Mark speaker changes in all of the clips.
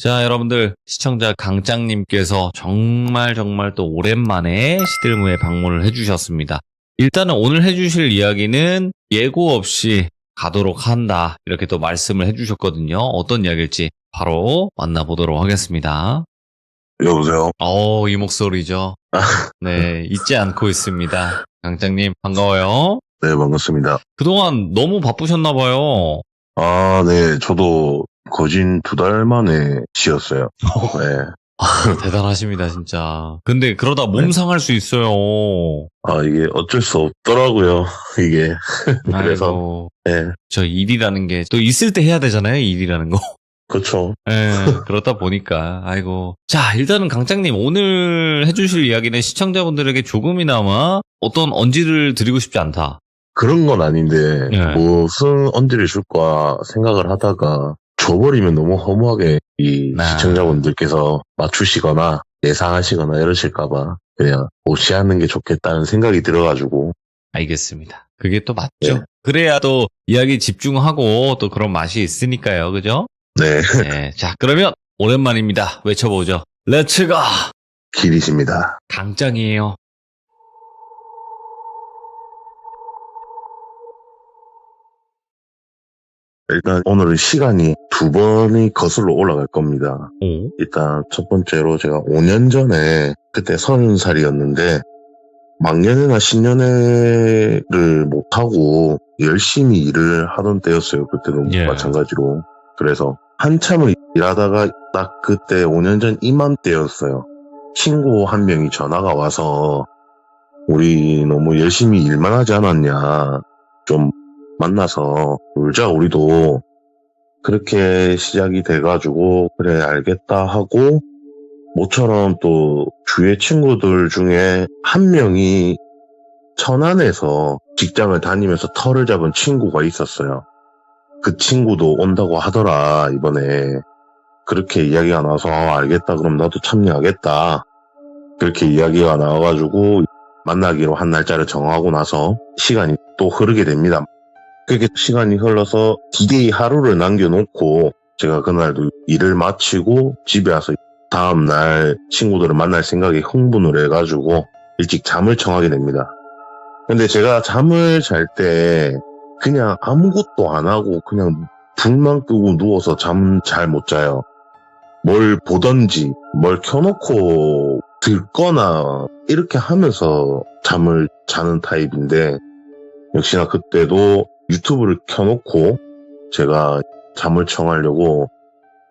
Speaker 1: 자, 여러분들, 시청자 강짱님께서 정말 또 오랜만에 시들무에 방문을 해주셨습니다. 일단은 오늘 해주실 이야기는 예고 없이 가도록 한다. 이렇게 또 말씀을 해주셨거든요. 어떤 이야기일지 바로 만나보도록 하겠습니다.
Speaker 2: 여보세요?
Speaker 1: 이 목소리죠. 네, 잊지 않고 있습니다. 강짱님, 반가워요.
Speaker 2: 네, 반갑습니다.
Speaker 1: 그동안 너무 바쁘셨나봐요.
Speaker 2: 네, 저도 거진 2달 만에 쉬었어요. 네.
Speaker 1: 대단하십니다, 진짜. 근데 그러다 몸 상할 수 있어요.
Speaker 2: 이게 어쩔 수 없더라고요, 이게. 그래서,
Speaker 1: 아이고,
Speaker 2: 네,
Speaker 1: 저 일이라는 게 또 있을 때 해야 되잖아요, 일이라는 거.
Speaker 2: 그쵸.
Speaker 1: 예, 그렇다 보니까, 아이고. 자, 일단은 강짱님, 오늘 해주실 이야기는 시청자분들에게 조금이나마 어떤 언지를 드리고 싶지 않다.
Speaker 2: 그런 건 아닌데,
Speaker 1: 네.
Speaker 2: 무슨 언지를 줄까 생각을 하다가, 줘버리면 너무 허무하게 시청자분들께서 맞추시거나 예상하시거나 이러실까봐 그냥 무시하는 게 좋겠다는 생각이 들어가지고.
Speaker 1: 알겠습니다. 그게 또 맞죠.
Speaker 2: 네.
Speaker 1: 그래야 또 이야기 집중하고 또 그런 맛이 있으니까요, 그죠?
Speaker 2: 네,
Speaker 1: 네. 자, 그러면 오랜만입니다. 외쳐보죠. 렛츠가!
Speaker 2: 길이십니다.
Speaker 1: 강짱이에요.
Speaker 2: 일단 오늘은 시간이 2번이 거슬러 올라갈 겁니다.
Speaker 1: 오?
Speaker 2: 일단 첫 번째로 제가 5년 전에 그때 30살이었는데 막년회나 신년회를 못하고 열심히 일을 하던 때였어요. 그때도
Speaker 1: 예.
Speaker 2: 마찬가지로. 그래서 한참을 일하다가 딱 그때 5년 전 이맘때였어요. 친구 한 명이 전화가 와서 우리 너무 열심히 일만 하지 않았냐, 좀 만나서 놀자 우리도. 그렇게 시작이 돼가지고 그래 알겠다 하고, 모처럼 또 주위의 친구들 중에 한 명이 천안에서 직장을 다니면서 터를 잡은 친구가 있었어요. 그 친구도 온다고 하더라 이번에. 그렇게 이야기가 나와서 알겠다, 그럼 나도 참여하겠다, 그렇게 이야기가 나와가지고 만나기로 한 날짜를 정하고 나서 시간이 또 흐르게 됩니다. 그렇게 시간이 흘러서 D-Day 하루를 남겨놓고 제가 그날도 일을 마치고 집에 와서 다음날 친구들을 만날 생각에 흥분을 해가지고 일찍 잠을 청하게 됩니다. 근데 제가 잠을 잘 때 그냥 아무것도 안 하고 그냥 불만 끄고 누워서 잠 잘 못 자요. 뭘 보던지 뭘 켜놓고 듣거나 이렇게 하면서 잠을 자는 타입인데, 역시나 그때도 유튜브를 켜놓고 제가 잠을 청하려고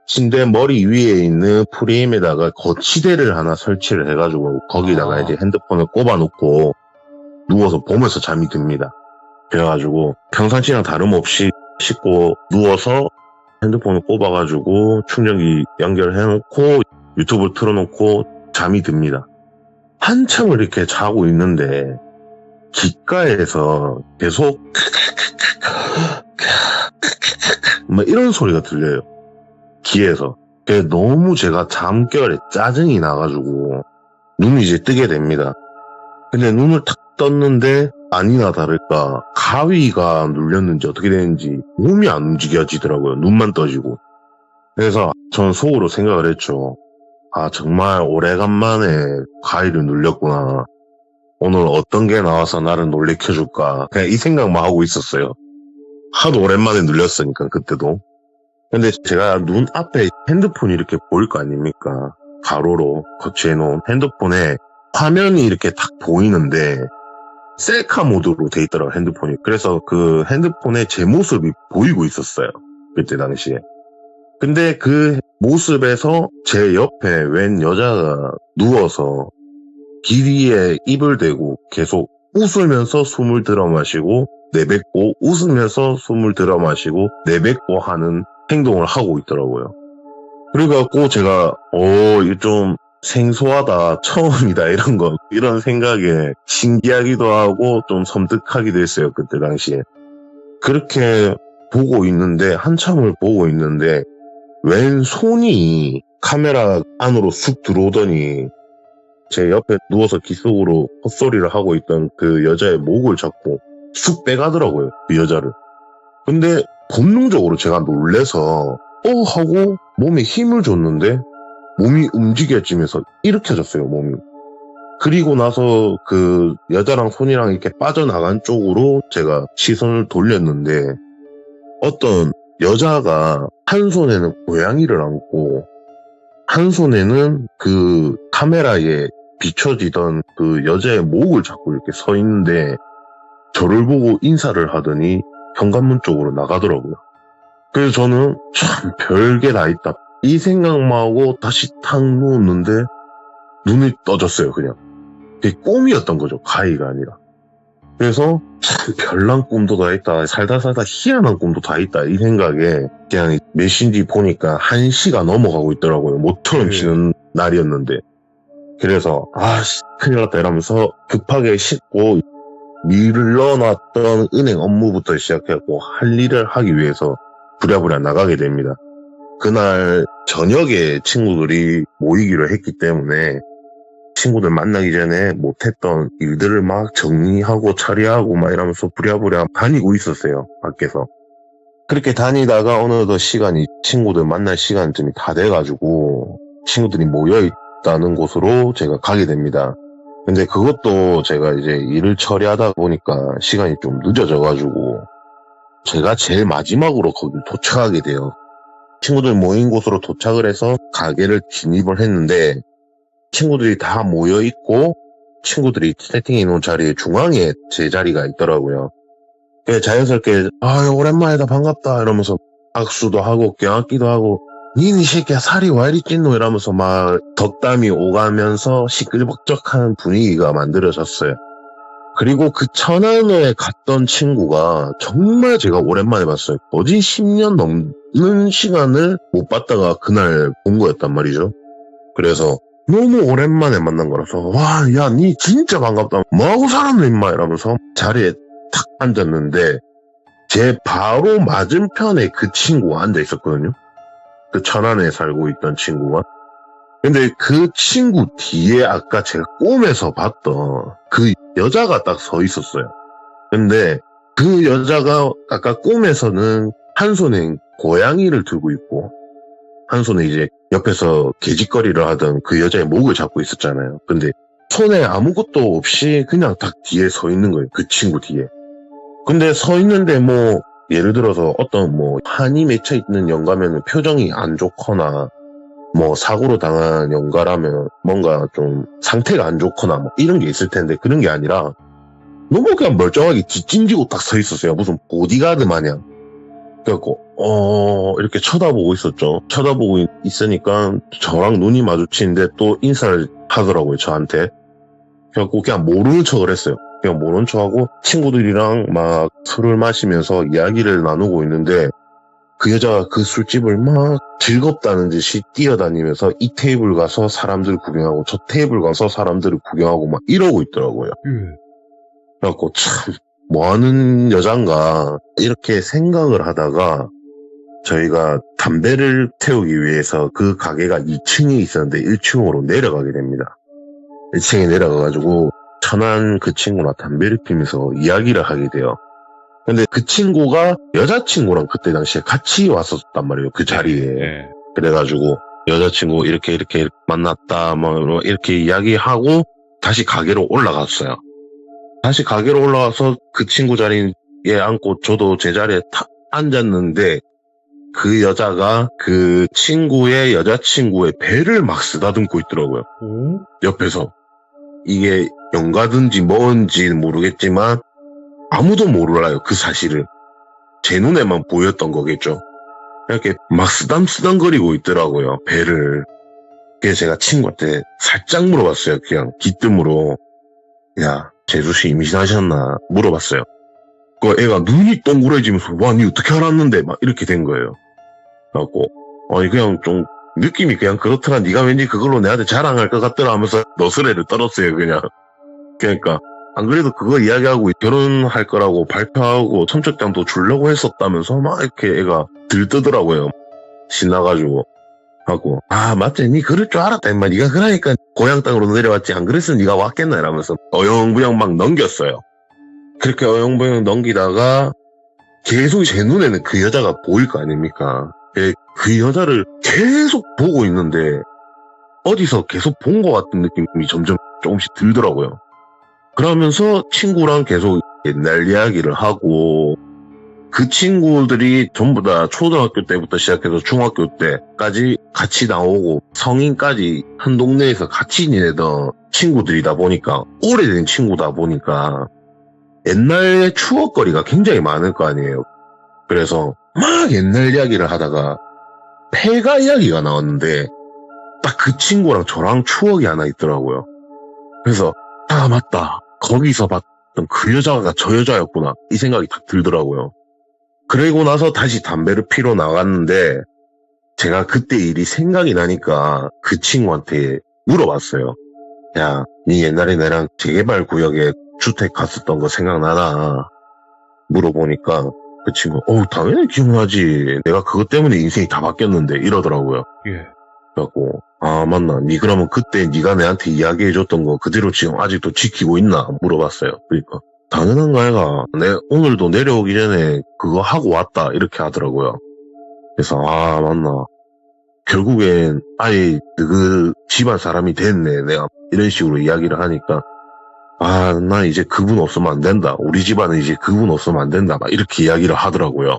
Speaker 2: 침대 머리 위에 있는 프레임에다가 거치대를 하나 설치를 해가지고 거기다가 이제 핸드폰을 꼽아놓고 누워서 보면서 잠이 듭니다. 그래가지고 평상시랑 다름없이 씻고 누워서 핸드폰을 꼽아가지고 충전기 연결해놓고 유튜브를 틀어놓고 잠이 듭니다. 한참을 이렇게 자고 있는데 귓가에서 계속 막 이런 소리가 들려요, 귀에서. 그게 너무 제가 잠결에 짜증이 나가지고 눈이 이제 뜨게 됩니다. 근데 눈을 탁 떴는데 아니나 다를까 가위가 눌렸는지 어떻게 되는지 몸이 안 움직여지더라고요. 눈만 떠지고. 그래서 전 속으로 생각을 했죠. 정말 오래간만에 가위를 눌렸구나. 오늘 어떤 게 나와서 나를 놀래켜줄까. 그냥 이 생각만 하고 있었어요. 하도 오랜만에 눌렸으니까 그때도. 근데 제가 눈 앞에 핸드폰이 이렇게 보일 거 아닙니까? 가로로 거치해놓은 핸드폰에 화면이 이렇게 딱 보이는데 셀카 모드로 돼 있더라고요, 핸드폰이. 그래서 그 핸드폰에 제 모습이 보이고 있었어요, 그때 당시에. 근데 그 모습에서 제 옆에 웬 여자가 누워서 귀 뒤에 입을 대고 계속 웃으면서 숨을 들어 마시고 내뱉고 웃으면서 숨을 들어 마시고 내뱉고 하는 행동을 하고 있더라고요. 그래갖고 제가 이거 좀 생소하다, 처음이다, 이런 생각에 신기하기도 하고 좀 섬뜩하기도 했어요, 그때 당시에. 그렇게 보고 있는데, 한참을 보고 있는데 웬 손이 카메라 안으로 쑥 들어오더니 제 옆에 누워서 귓속으로 헛소리를 하고 있던 그 여자의 목을 잡고 쑥 빼가더라고요, 그 여자를. 근데 본능적으로 제가 놀래서 하고 몸에 힘을 줬는데 몸이 움직여지면서 일으켜졌어요, 몸이. 그리고 나서 그 여자랑 손이랑 이렇게 빠져나간 쪽으로 제가 시선을 돌렸는데 어떤 여자가 한 손에는 고양이를 안고 한 손에는 그 카메라에 비춰지던 그 여자의 목을 잡고 이렇게 서 있는데 저를 보고 인사를 하더니 현관문 쪽으로 나가더라고요. 그래서 저는 참 별게 다 있다. 이 생각만 하고 다시 탁 누웠는데 눈이 떠졌어요, 그냥. 그게 꿈이었던 거죠, 가위가 아니라. 그래서 참 별난 꿈도 다 있다. 살다 희한한 꿈도 다 있다. 이 생각에 그냥 몇 시인지 보니까 1시가 넘어가고 있더라고요. 모처럼 지는 날이었는데. 그래서 큰일 났다 이러면서 급하게 씻고 밀러놨던 은행 업무부터 시작했고 할 일을 하기 위해서 부랴부랴 나가게 됩니다. 그날 저녁에 친구들이 모이기로 했기 때문에 친구들 만나기 전에 못했던 일들을 막 정리하고 처리하고 막 이러면서 부랴부랴 다니고 있었어요, 밖에서. 그렇게 다니다가 어느덧 시간이 친구들 만날 시간쯤이 다 돼가지고 친구들이 모여있다는 곳으로 제가 가게 됩니다. 근데 그것도 제가 이제 일을 처리하다 보니까 시간이 좀 늦어져가지고 제가 제일 마지막으로 거기 도착하게 돼요. 친구들 모인 곳으로 도착을 해서 가게를 진입을 했는데 친구들이 다 모여있고 친구들이 세팅해 놓은 자리에 중앙에 제 자리가 있더라고요. 그래서 자연스럽게 오랜만이다 반갑다 이러면서 악수도 하고 껴안기도 하고 니는 이 새끼야 살이 왜 이리 찐노 이러면서 막 덕담이 오가면서 시끌벅적한 분위기가 만들어졌어요. 그리고 그 천안에 갔던 친구가 정말 제가 오랜만에 봤어요. 거진 10년 넘는 시간을 못 봤다가 그날 본 거였단 말이죠. 그래서 너무 오랜만에 만난 거라서 야 니 진짜 반갑다. 뭐하고 살았노 임마 이러면서 자리에 탁 앉았는데 제 바로 맞은편에 그 친구가 앉아 있었거든요. 그 천안에 살고 있던 친구가. 근데 그 친구 뒤에 아까 제가 꿈에서 봤던 그 여자가 딱 서 있었어요. 근데 그 여자가 아까 꿈에서는 한 손에 고양이를 들고 있고 한 손에 이제 옆에서 개짓거리를 하던 그 여자의 목을 잡고 있었잖아요. 근데 손에 아무것도 없이 그냥 딱 뒤에 서 있는 거예요. 그 친구 뒤에. 근데 서 있는데 뭐 예를 들어서 어떤 뭐 한이 맺혀 있는 영가면 표정이 안 좋거나 뭐 사고로 당한 영가라면 뭔가 좀 상태가 안 좋거나 뭐 이런 게 있을 텐데 그런 게 아니라 너무 그냥 멀쩡하게 뒷짐지고 딱 서 있었어요. 무슨 보디가드 마냥. 그래갖고 이렇게 쳐다보고 있었죠. 쳐다보고 있으니까 저랑 눈이 마주치는데 또 인사를 하더라고요, 저한테. 그래갖고 그냥 모르는 척을 했어요. 그냥 모르는 척하고 친구들이랑 막 술을 마시면서 이야기를 나누고 있는데 그 여자가 그 술집을 막 즐겁다는 듯이 뛰어다니면서 이 테이블 가서 사람들 구경하고 저 테이블 가서 사람들을 구경하고 막 이러고 있더라고요. 그래갖고 참 뭐하는 여잔가 이렇게 생각을 하다가 저희가 담배를 태우기 위해서 그 가게가 2층에 있었는데 1층으로 내려가게 됩니다. 1층에 내려가가지고 천안 그 친구랑 담배를 피면서 이야기를 하게 돼요. 근데 그 친구가 여자친구랑 그때 당시에 같이 왔었단 말이에요. 그 자리에. 그래가지고 여자친구 이렇게 만났다 뭐 이렇게 이야기하고 다시 가게로 올라갔어요. 다시 가게로 올라가서 그 친구 자리에 앉고 저도 제 자리에 탁 앉았는데 그 여자가 그 친구의 여자친구의 배를 막 쓰다듬고 있더라고요. 옆에서. 이게 영가든지 뭔지 모르겠지만 아무도 몰라요, 그 사실을. 제 눈에만 보였던 거겠죠. 이렇게 막 쓰담쓰담거리고 있더라고요, 배를. 그래서 제가 친구한테 살짝 물어봤어요, 그냥 기뜸으로. 야, 재수씨 임신하셨나? 물어봤어요. 그 애가 눈이 동그래지면서 와, 니 어떻게 알았는데? 막 이렇게 된 거예요. 그래갖고 그냥 좀 느낌이 그냥 그렇더라. 네가 왠지 그걸로 내한테 자랑할 것 같더라 하면서 너스레를 떨었어요, 그냥. 그러니까 안 그래도 그거 이야기하고 결혼할 거라고 발표하고 청첩장도 주려고 했었다면서 막 이렇게 애가 들뜨더라고요. 신나가지고. 하고 맞지, 니 그럴 줄 알았다 임마. 니가 그러니까 고향 땅으로 내려왔지, 안 그랬으면 니가 왔겠나 이러면서 어영부영 막 넘겼어요. 그렇게 어영부영 넘기다가 계속 제 눈에는 그 여자가 보일 거 아닙니까. 그 여자를 계속 보고 있는데 어디서 계속 본 것 같은 느낌이 점점 조금씩 들더라고요. 그러면서 친구랑 계속 옛날 이야기를 하고 그 친구들이 전부 다 초등학교 때부터 시작해서 중학교 때까지 같이 나오고 성인까지 한 동네에서 같이 지내던 친구들이다 보니까 오래된 친구다 보니까 옛날의 추억거리가 굉장히 많을 거 아니에요. 그래서 막 옛날 이야기를 하다가 폐가 이야기가 나왔는데 딱 그 친구랑 저랑 추억이 하나 있더라고요. 그래서 아 맞다. 거기서 봤던 그 여자가 저 여자였구나. 이 생각이 딱 들더라고요. 그리고 나서 다시 담배를 피러 나갔는데 제가 그때 일이 생각이 나니까 그 친구한테 물어봤어요. 야, 니 옛날에 나랑 재개발 구역에 주택 갔었던 거 생각나나? 물어보니까 그 친구, 당연히 기억나지. 내가 그것 때문에 인생이 다 바뀌었는데 이러더라고요.
Speaker 1: 예.
Speaker 2: 그래갖고 아 맞나? 니 그러면 그때 니가 내한테 이야기해줬던 거 그대로 지금 아직도 지키고 있나? 물어봤어요. 그러니까 당연한 거 아이가. 내 오늘도 내려오기 전에 그거 하고 왔다 이렇게 하더라고요. 그래서 아 맞나? 결국엔 아예 그 집안 사람이 됐네. 내가 이런 식으로 이야기를 하니까 아 나 이제 그분 없으면 안 된다. 우리 집안은 이제 그분 없으면 안 된다. 막 이렇게 이야기를 하더라고요.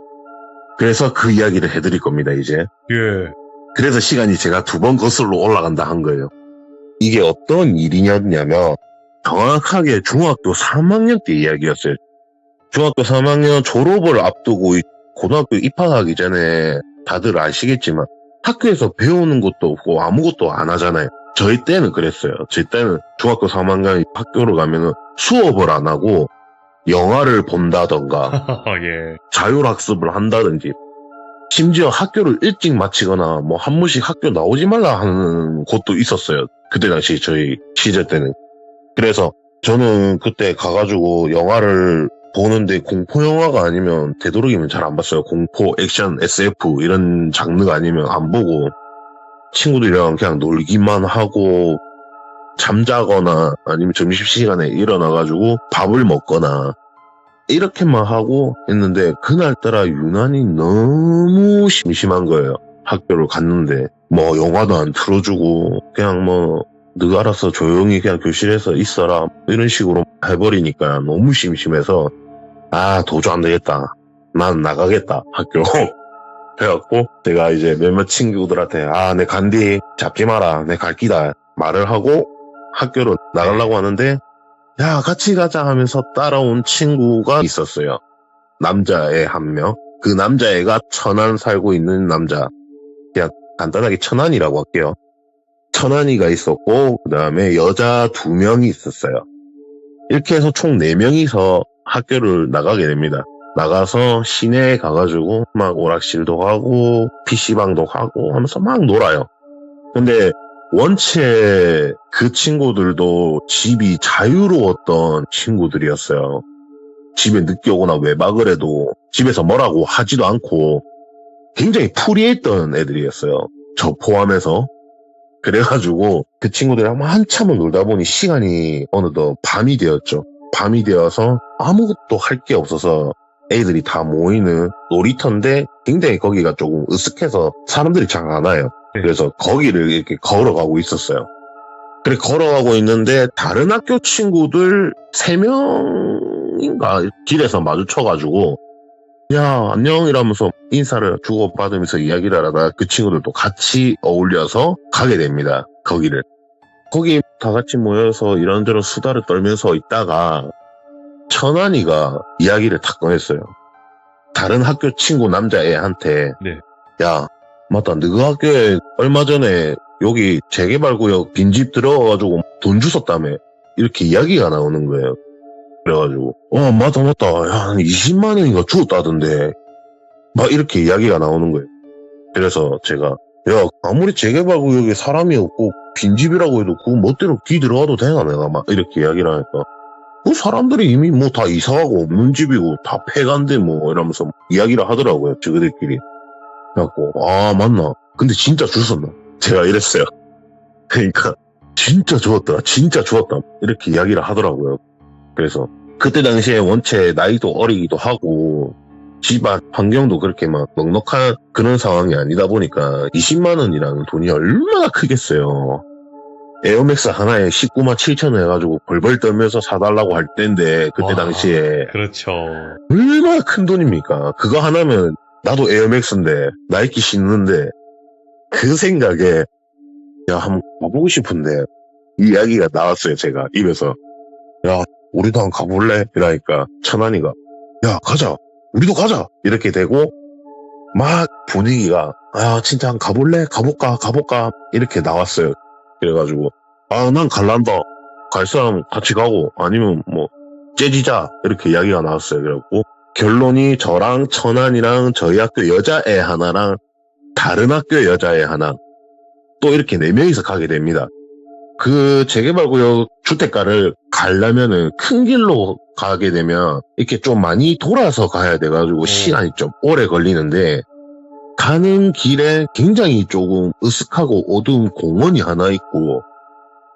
Speaker 2: 그래서 그 이야기를 해드릴 겁니다 이제.
Speaker 1: 예.
Speaker 2: 그래서 시간이 제가 2번 거슬러 올라간다 한 거예요. 이게 어떤 일이냐면 정확하게 중학교 3학년 때 이야기였어요. 중학교 3학년 졸업을 앞두고 고등학교 입학하기 전에 다들 아시겠지만 학교에서 배우는 것도 없고 아무것도 안 하잖아요. 저희 때는 그랬어요. 저희 때는 중학교 3학년 학교를 가면은 수업을 안 하고 영화를 본다던가
Speaker 1: 예.
Speaker 2: 자율학습을 한다든지 심지어 학교를 일찍 마치거나 뭐 한 번씩 학교 나오지 말라 하는 곳도 있었어요. 그때 당시 저희 시절 때는. 그래서 저는 그때 가가지고 영화를 보는데 공포 영화가 아니면 되도록이면 잘 안 봤어요. 공포, 액션, SF 이런 장르가 아니면 안 보고 친구들이랑 그냥 놀기만 하고 잠자거나 아니면 점심시간에 일어나가지고 밥을 먹거나 이렇게만 하고 했는데 그날따라 유난히 너무 심심한 거예요. 학교를 갔는데 뭐 영화도 안 틀어주고 그냥 뭐 너가 알아서 조용히 그냥 교실에서 있어라 이런 식으로 해버리니까 너무 심심해서 아 도저히 안 되겠다. 난 나가겠다 학교. 그래갖고 제가 이제 몇몇 친구들한테 아 내 간디 잡지 마라 내 갈 끼다 말을 하고 학교로 나가려고 하는데 야 같이 가자 하면서 따라온 친구가 있었어요. 남자애 한 명. 그 남자애가 천안 살고 있는 남자. 그냥 간단하게 천안이라고 할게요. 천안이가 있었고 그 다음에 여자 2명이 있었어요. 이렇게 해서 총 4명이서 학교를 나가게 됩니다. 나가서 시내에 가가지고 막 오락실도 가고 PC방도 가고 하면서 막 놀아요. 근데 원체 그 친구들도 집이 자유로웠던 친구들이었어요. 집에 늦게 오거나 외박을 해도 집에서 뭐라고 하지도 않고 굉장히 프리했던 애들이었어요. 저 포함해서. 그래가지고 그 친구들이랑 한참을 놀다 보니 시간이 어느덧 밤이 되었죠. 밤이 되어서 아무것도 할 게 없어서 애들이 다 모이는 놀이터인데 굉장히 거기가 조금 으슥해서 사람들이 잘 안 와요. 그래서 거기를 이렇게 걸어가고 있었어요. 그래 걸어가고 있는데 다른 학교 친구들 3명인가 길에서 마주쳐가지고 야 안녕 이러면서 인사를 주고받으면서 이야기를 하다가 그 친구들도 같이 어울려서 가게 됩니다. 거기를. 거기 다 같이 모여서 이런저런 수다를 떨면서 있다가 천안이가 이야기를 탁 꺼냈어요. 다른 학교 친구 남자애한테
Speaker 1: 네.
Speaker 2: 야 맞다 너가 학교에 얼마 전에 여기 재개발구역 빈집 들어가가지고 돈 주웠다며 이렇게 이야기가 나오는 거예요. 그래가지고 맞다 야 20만 원인가 주었다던데 막 이렇게 이야기가 나오는 거예요. 그래서 제가 야 아무리 재개발구역에 사람이 없고 빈집이라고 해도 그 멋대로 뒤 들어가도 되나 내가 막 이렇게 이야기를 하니까 그 사람들이 이미 뭐 다 이사가고 없는 집이고 다 폐간데 뭐 이러면서 이야기를 하더라고요. 저희들끼리. 그래갖고 아 맞나 근데 진짜 주웠나 제가 이랬어요. 그러니까 진짜 주웠더라 진짜 주웠다 이렇게 이야기를 하더라고요. 그래서 그때 당시에 원체 나이도 어리기도 하고 집안 환경도 그렇게 막 넉넉한 그런 상황이 아니다 보니까 20만 원이라는 돈이 얼마나 크겠어요. 에어맥스 하나에 19만 7천 원 해가지고 벌벌 떨면서 사달라고 할 때인데 그때
Speaker 1: 와,
Speaker 2: 당시에
Speaker 1: 그렇죠.
Speaker 2: 얼마나 큰 돈입니까? 그거 하나면 나도 에어맥스인데 나이키 신는데 그 생각에 야 한번 가보고 싶은데 이 이야기가 나왔어요. 제가 입에서 야 우리도 한번 가볼래? 이러니까 천안이가 야 가자 우리도 가자 이렇게 되고 막 분위기가 아 진짜 한번 가볼래? 가볼까 이렇게 나왔어요. 그래가지고 아 난 갈란다 갈 사람 같이 가고 아니면 뭐 째지자 이렇게 이야기가 나왔어요. 그래갖고 결론이 저랑 천안이랑 저희 학교 여자애 하나랑 다른 학교 여자애 하나 또 이렇게 4명이서 가게 됩니다. 그 재개발구역 주택가를 가려면은 큰 길로 가게 되면 이렇게 좀 많이 돌아서 가야 돼가지고 시간이 좀 오래 걸리는데 가는 길에 굉장히 조금 으슥하고 어두운 공원이 하나 있고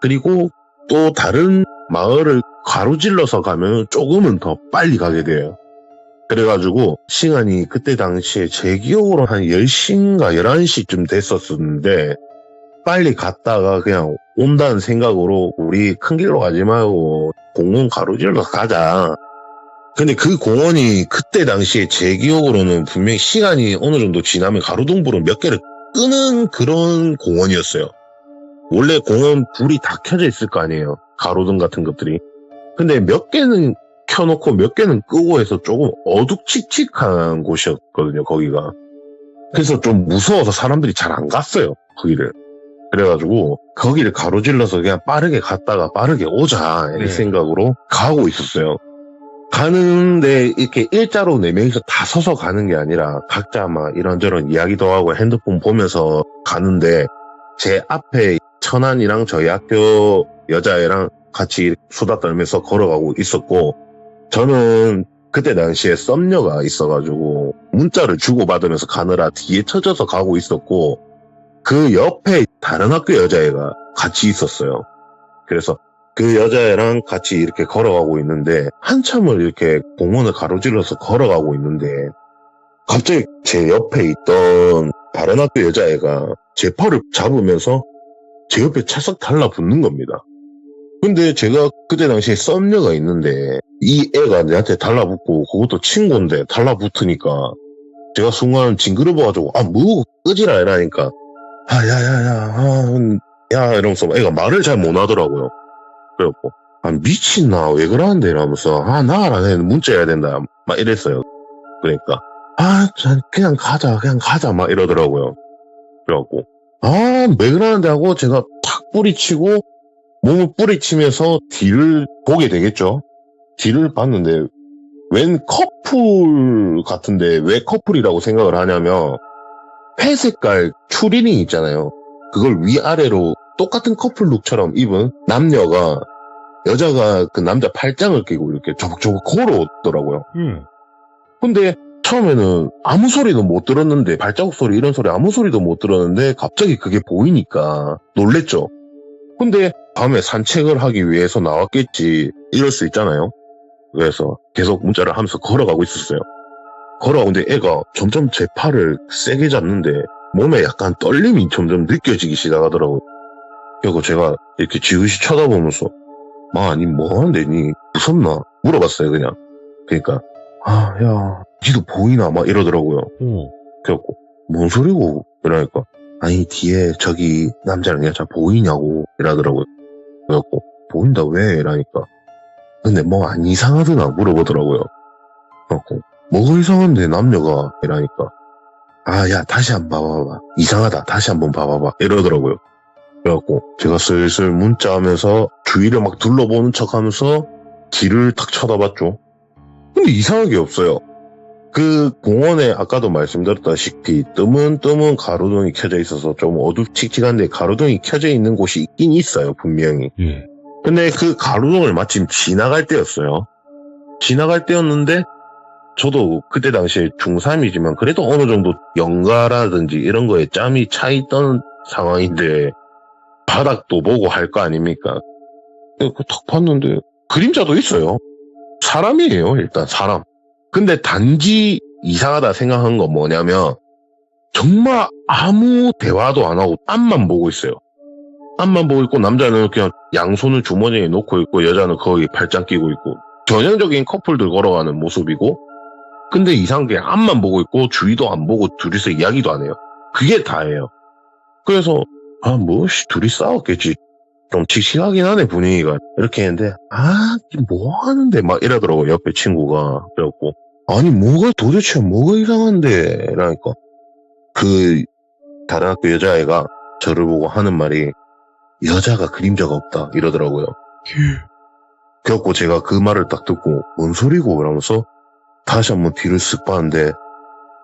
Speaker 2: 그리고 또 다른 마을을 가로질러서 가면 조금은 더 빨리 가게 돼요. 그래가지고 시간이 그때 당시에 제 기억으로 한 10시인가 11시쯤 됐었는데 빨리 갔다가 그냥 온다는 생각으로 우리 큰 길로 가지 말고 공원 가로질러 가자. 근데 그 공원이 그때 당시에 제 기억으로는 분명히 시간이 어느 정도 지나면 가로등불을 몇 개를 끄는 그런 공원이었어요. 원래 공원 불이 다 켜져 있을 거 아니에요. 가로등 같은 것들이. 근데 몇 개는 켜놓고 몇 개는 끄고 해서 조금 어둑칙칙한 곳이었거든요, 거기가. 그래서 좀 무서워서 사람들이 잘 안 갔어요, 거기를. 그래가지고 거기를 가로질러서 그냥 빠르게 갔다가 빠르게 오자 이 생각으로 가고 있었어요. 가는데 이렇게 일자로 4명이서 다 서서 가는 게 아니라 각자 막 이런저런 이야기도 하고 핸드폰 보면서 가는데 제 앞에 천안이랑 저희 학교 여자애랑 같이 수다 떨면서 걸어가고 있었고 저는 그때 당시에 썸녀가 있어가지고 문자를 주고받으면서 가느라 뒤에 쳐져서 가고 있었고 그 옆에 다른 학교 여자애가 같이 있었어요. 그래서 그 여자애랑 같이 이렇게 걸어가고 있는데 한참을 이렇게 공원을 가로질러서 걸어가고 있는데 갑자기 제 옆에 있던 다른 학교 여자애가 제 팔을 잡으면서 제 옆에 차석 달라붙는 겁니다. 근데 제가 그때 당시에 썸녀가 있는데 이 애가 내한테 달라붙고 그것도 친구인데 달라붙으니까 제가 순간 징그러워가지고 뭐 끄지라 이러니까 야 이러면서 애가 말을 잘 못하더라고요. 그래갖고 미친나 왜 그러는데 이러면서 나가라 해 문자 해야 된다 막 이랬어요. 그러니까 그냥 가자 막 이러더라고요. 그래갖고 왜 그러는데 하고 제가 탁 뿌리치고 몸을 뿌리치면서 뒤를 보게 되겠죠. 뒤를 봤는데 웬 커플 같은데 왜 커플이라고 생각을 하냐면 회색깔 추리닝 있잖아요. 그걸 위아래로 똑같은 커플룩처럼 입은 남녀가 여자가 그 남자 팔짱을 끼고 이렇게 조목조목 걸어오더라고요. 근데 처음에는 아무 소리도 못 들었는데 발자국 소리 이런 소리 아무 소리도 못 들었는데 갑자기 그게 보이니까 놀랬죠. 근데 밤에 산책을 하기 위해서 나왔겠지 이럴 수 있잖아요. 그래서 계속 문자를 하면서 걸어가고 있었어요. 걸어가는데 애가 점점 제 팔을 세게 잡는데 몸에 약간 떨림이 점점 느껴지기 시작하더라고요. 그리고 제가 이렇게 지그시 쳐다보면서 아니 뭐 하는데 니 무섭나? 물어봤어요 그냥. 그러니까 야 니도 보이나? 막 이러더라고요. 그래갖고 뭔 소리고? 이러니까 아니 뒤에 저기 남자랑 여자 보이냐고 이러더라고요. 그래갖고 보인다 왜? 이러니까 근데 뭐 안 이상하더나 물어보더라고요. 그래갖고 뭐가 이상한데 남녀가 이러니까 야 다시 한번 봐봐봐 이상하다 다시 한번 봐봐봐 이러더라고요. 그래갖고 제가 슬슬 문자하면서 주위를 막 둘러보는 척하면서 뒤를 탁 쳐다봤죠. 근데 이상한 게 없어요. 그 공원에 아까도 말씀드렸다시피 뜨문뜨문 가로등이 켜져 있어서 좀 어둡칙칙한데 가로등이 켜져 있는 곳이 있긴 있어요 분명히. 근데 그 가로등을 마침 지나갈 때였어요. 지나갈 때였는데 저도 그때 당시에 중3이지만 그래도 어느 정도 연가라든지 이런 거에 짬이 차 있던 상황인데 바닥도 보고 할 거 아닙니까? 탁 봤는데 그림자도 있어요. 사람이에요 일단 사람. 근데 단지 이상하다 생각한 건 뭐냐면 정말 아무 대화도 안 하고 앞만 보고 있어요. 앞만 보고 있고 남자는 그냥 양손을 주머니에 놓고 있고 여자는 거기 팔짱 끼고 있고 전형적인 커플들 걸어가는 모습이고 근데 이상하게 앞만 보고 있고 주위도 안 보고 둘이서 이야기도 안 해요. 그게 다예요. 그래서 둘이 싸웠겠지. 좀 칙칙하긴 하네 분위기가. 이렇게 했는데 뭐 하는데 막 이러더라고 옆에 친구가. 그래갖고 아니 도대체 뭐가 이상한데 이러니까 그 다른 학교 여자애가 저를 보고 하는 말이 여자가 그림자가 없다 이러더라고요. 그래갖고 제가 그 말을 딱 듣고 뭔 소리고 이러면서 다시 한번 뒤를 쓱 봤는데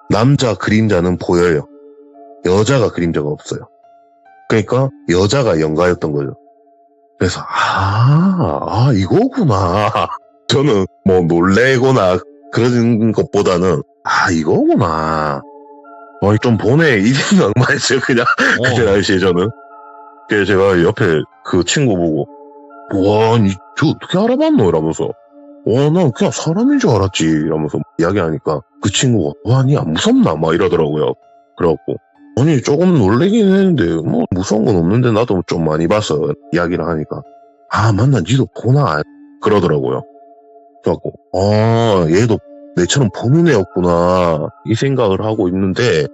Speaker 2: 남자 그림자는 보여요. 여자가 그림자가 없어요. 그러니까 여자가 영가였던 거죠. 그래서 이거구나. 저는 뭐 놀래거나 그런 것보다는 이거구나. 좀 보내 이 생각만 했어요. 그냥 그때 당시에 저는. 그래서 제가 옆에 그 친구 보고 저 어떻게 알아봤노? 이러면서 난 그냥 사람인 줄 알았지 이러면서 이야기하니까 그 친구가 니 안 무섭나? 막 이러더라고요. 그래갖고 아니 조금 놀래긴 했는데 뭐 무서운 건 없는데 나도 좀 많이 봐서 이야기를 하니까 맞나 니도 보나? 그러더라고요. 그래갖고 얘도 내처럼 보는 애였구나 이 생각을 하고 있는데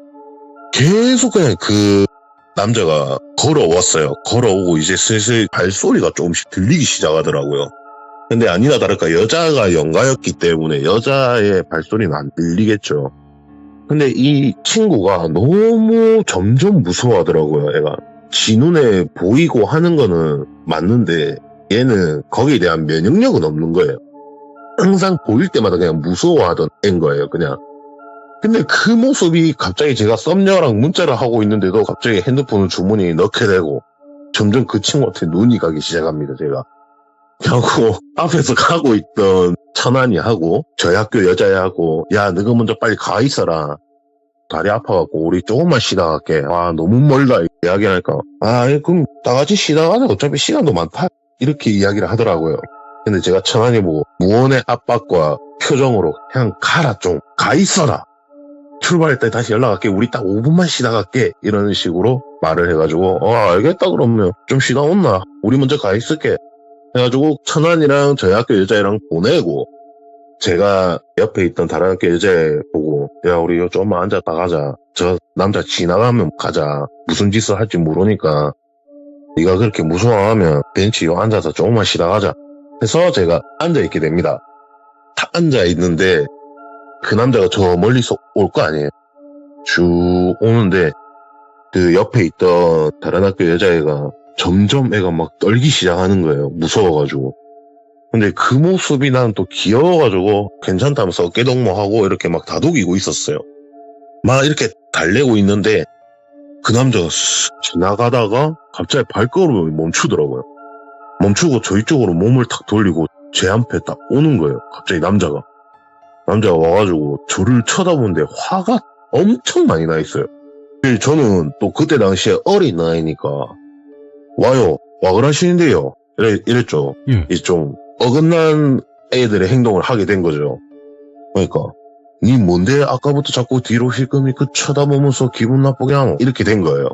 Speaker 2: 계속 그냥 그 남자가 걸어왔어요. 걸어오고 이제 슬슬 발소리가 조금씩 들리기 시작하더라고요. 근데 아니나 다를까 여자가 영가였기 때문에 여자의 발소리는 안 들리겠죠. 근데 이 친구가 너무 점점 무서워하더라고요. 애가 지 눈에 보이고 하는 거는 맞는데 얘는 거기에 대한 면역력은 없는 거예요. 항상 보일 때마다 그냥 무서워하던 애인 거예요. 그냥. 근데 그 모습이 갑자기 제가 썸녀랑 문자를 하고 있는데도 갑자기 핸드폰을 주머니에 넣게 되고 점점 그 친구한테 눈이 가기 시작합니다. 제가. 그리고 앞에서 가고 있던 천안이 하고 저희 학교 여자애하고 야 너가 먼저 빨리 가 있어라. 다리 아파갖고 우리 조금만 쉬다 갈게. 너무 멀다 이야기하니까 그럼 다 같이 쉬다 가자. 어차피 시간도 많다. 이렇게 이야기를 하더라고요. 근데 제가 천안이 보고 무언의 압박과 표정으로 그냥 가라 좀 가 있어라. 출발할 때 다시 연락할게. 우리 딱 5분만 쉬다 갈게. 이런 식으로 말을 해가지고 알겠다 그러면 좀 쉬다 온나. 우리 먼저 가 있을게. 해가지고 천안이랑 저희 학교 여자애랑 보내고 제가 옆에 있던 다른 학교 여자애 보고 야 우리 요 좀만 앉았다 가자. 저 남자 지나가면 가자. 무슨 짓을 할지 모르니까 네가 그렇게 무서워하면 벤치 요 앉아서 조금만 쉬다 가자. 해서 제가 앉아있게 됩니다. 딱 앉아있는데 그 남자가 저 멀리서 올 거 아니에요. 쭉 오는데 그 옆에 있던 다른 학교 여자애가 점점 애가 막 떨기 시작하는 거예요. 무서워가지고. 근데 그 모습이 난 또 귀여워가지고 괜찮다면서 어깨동무하고 이렇게 막 다독이고 있었어요. 막 이렇게 달래고 있는데 그 남자가 지나가다가 갑자기 발걸음을 멈추더라고요. 멈추고 저희 쪽으로 몸을 탁 돌리고 제 앞에 딱 오는 거예요. 갑자기 남자가 와가지고 저를 쳐다보는데 화가 엄청 많이 나 있어요. 저는 또 그때 당시에 어린 나이니까 와요 와 그러시는데요 이랬죠. 이제 좀 어긋난 애들의 행동을 하게 된 거죠. 그러니까 니 뭔데 아까부터 자꾸 뒤로 힐끔히 쳐다보면서 기분 나쁘게 하노 이렇게 된 거예요.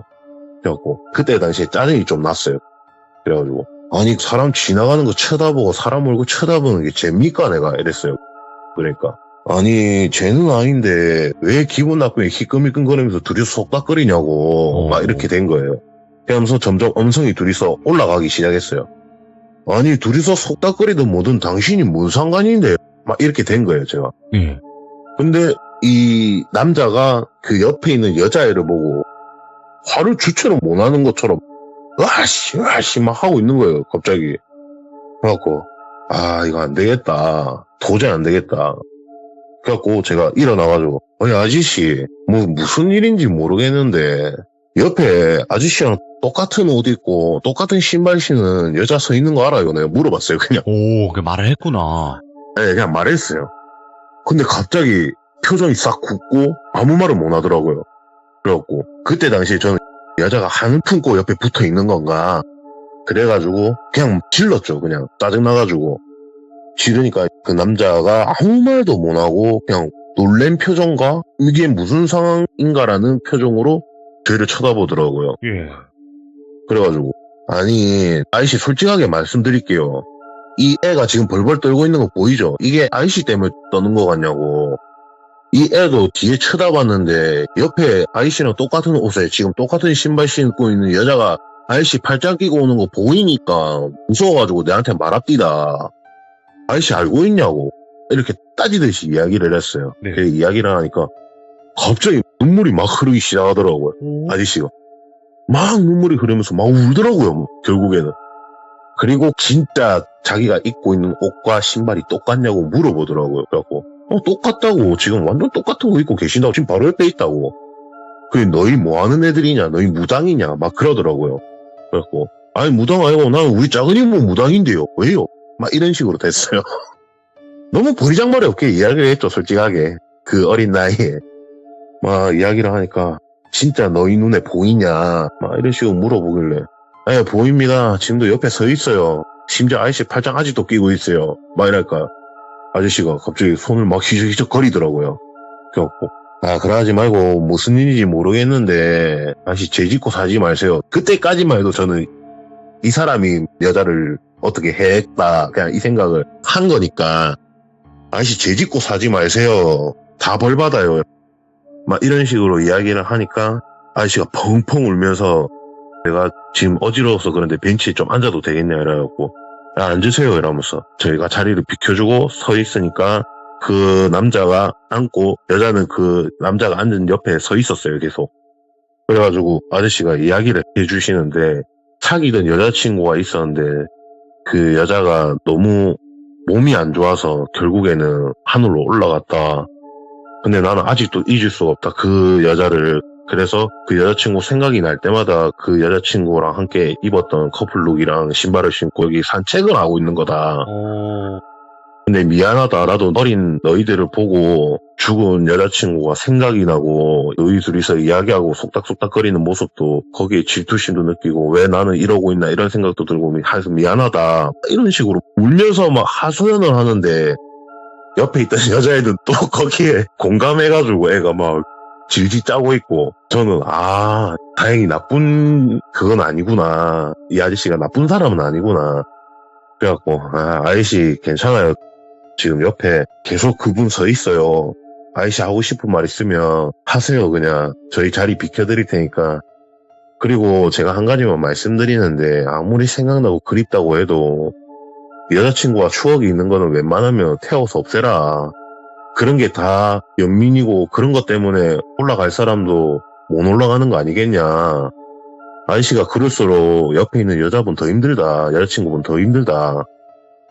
Speaker 2: 그래갖고 그때 당시에 짜증이 좀 났어요. 그래가지고 아니 사람 지나가는 거 쳐다보고 사람 얼굴 쳐다보는 게 재밌까 내가 이랬어요. 그러니까 아니 쟤는 아닌데 왜 기분 나쁘게 희끔희끔거리면서 둘이서 속닥거리냐고 막 이렇게 된 거예요. 그러면서 점점 음성이 둘이서 올라가기 시작했어요. 아니 둘이서 속닥거리든 뭐든 당신이 뭔 상관인데 막 이렇게 된 거예요 제가. 근데 이 남자가 그 옆에 있는 여자애를 보고 화를 주체로 못 하는 것처럼 와씨 막 하고 있는 거예요 갑자기. 그래갖고 이거 안 되겠다. 도저히 안 되겠다. 그래갖고 제가 일어나가지고 아니 아저씨 무슨 일인지 모르겠는데 옆에 아저씨랑 똑같은 옷 입고 똑같은 신발 신은 여자 서 있는 거 알아요? 내가 물어봤어요 그냥.
Speaker 1: 그 말을 했구나.
Speaker 2: 네 그냥 말했어요. 근데 갑자기 표정이 싹 굳고 아무 말을 못 하더라고요. 그래갖고 그때 당시에 저는 여자가 한을 품고 옆에 붙어 있는 건가 그래가지고 그냥 질렀죠. 그냥 짜증나가지고 지르니까 그 남자가 아무 말도 못 하고 그냥 놀란 표정과 이게 무슨 상황인가라는 표정으로 저희를 쳐다보더라고요.
Speaker 3: 예.
Speaker 2: 그래가지고 아니 아이씨 솔직하게 말씀드릴게요. 이 애가 지금 벌벌 떨고 있는 거 보이죠? 이게 아이씨 때문에 떠는 거 같냐고. 이 애도 뒤에 쳐다봤는데 옆에 아이씨랑 똑같은 옷에 지금 똑같은 신발 신고 있는 여자가 아이씨 팔짱 끼고 오는 거 보이니까 무서워가지고 내한테 말합디다. 아이씨 알고 있냐고 이렇게 따지듯이 이야기를 했어요.
Speaker 3: 네.
Speaker 2: 그 이야기를 하니까 갑자기 눈물이 막 흐르기 시작하더라고요. 아저씨가 막 눈물이 흐르면서 막 울더라고요. 뭐, 결국에는. 그리고 진짜 자기가 입고 있는 옷과 신발이 똑같냐고 물어보더라고요. 그래갖고 똑같다고. 지금 완전 똑같은 거 입고 계신다고. 지금 바로 옆에 있다고. 그게 너희 뭐 하는 애들이냐, 너희 무당이냐 막 그러더라고요. 그래갖고 아니 무당 아니고 나는 우리 작은 이모 무당인데요. 왜요? 막 이런 식으로 됐어요. 너무 버리장머리 없게 이야기를 했죠. 솔직하게 그 어린 나이에 막 이야기를 하니까 진짜 너희 눈에 보이냐 막 이런 식으로 물어보길래 예 보입니다. 지금도 옆에 서 있어요. 심지어 아저씨 팔짱 아직도 끼고 있어요. 막 이랄까 아저씨가 갑자기 손을 막 휘적휘적 거리더라고요. 그래갖고 아 그러지 말고 무슨 일인지 모르겠는데 아저씨 죄 짓고 살지 마세요. 그때까지만 해도 저는 이 사람이 여자를 어떻게 했다 그냥 이 생각을 한 거니까 아저씨 죄 짓고 살지 마세요. 다 벌 받아요. 막 이런 식으로 이야기를 하니까 아저씨가 펑펑 울면서 내가 지금 어지러워서 그런데 벤치에 좀 앉아도 되겠냐 이래갖고 야 앉으세요 이러면서 저희가 자리를 비켜주고 서 있으니까 그 남자가 앉고 여자는 그 남자가 앉은 옆에 서 있었어요 계속. 그래가지고 아저씨가 이야기를 해주시는데 사귀던 여자친구가 있었는데 그 여자가 너무 몸이 안 좋아서 결국에는 하늘로 올라갔다. 근데 나는 아직도 잊을 수가 없다. 그 여자를. 그래서 그 여자친구 생각이 날 때마다 그 여자친구랑 함께 입었던 커플룩이랑 신발을 신고 여기 산책을 하고 있는 거다. 근데 미안하다. 나도 어린 너희들을 보고 죽은 여자친구가 생각이 나고 너희 둘이서 이야기하고 속닥속닥거리는 모습도 거기에 질투심도 느끼고 왜 나는 이러고 있나 이런 생각도 들고 해서 미안하다. 이런 식으로 울면서 막 하소연을 하는데 옆에 있던 여자애는 또 거기에 공감해가지고 애가 막 질질 짜고 있고 저는 다행히 나쁜 그건 아니구나. 이 아저씨가 나쁜 사람은 아니구나. 그래갖고 아저씨 괜찮아요. 지금 옆에 계속 그분 서 있어요. 아저씨 하고 싶은 말 있으면 하세요. 그냥 저희 자리 비켜드릴 테니까. 그리고 제가 한 가지만 말씀드리는데 아무리 생각나고 그립다고 해도 여자친구와 추억이 있는 거는 웬만하면 태워서 없애라. 그런 게 다 연민이고 그런 것 때문에 올라갈 사람도 못 올라가는 거 아니겠냐. 아저씨가 그럴수록 옆에 있는 여자분 더 힘들다. 여자친구분 더 힘들다.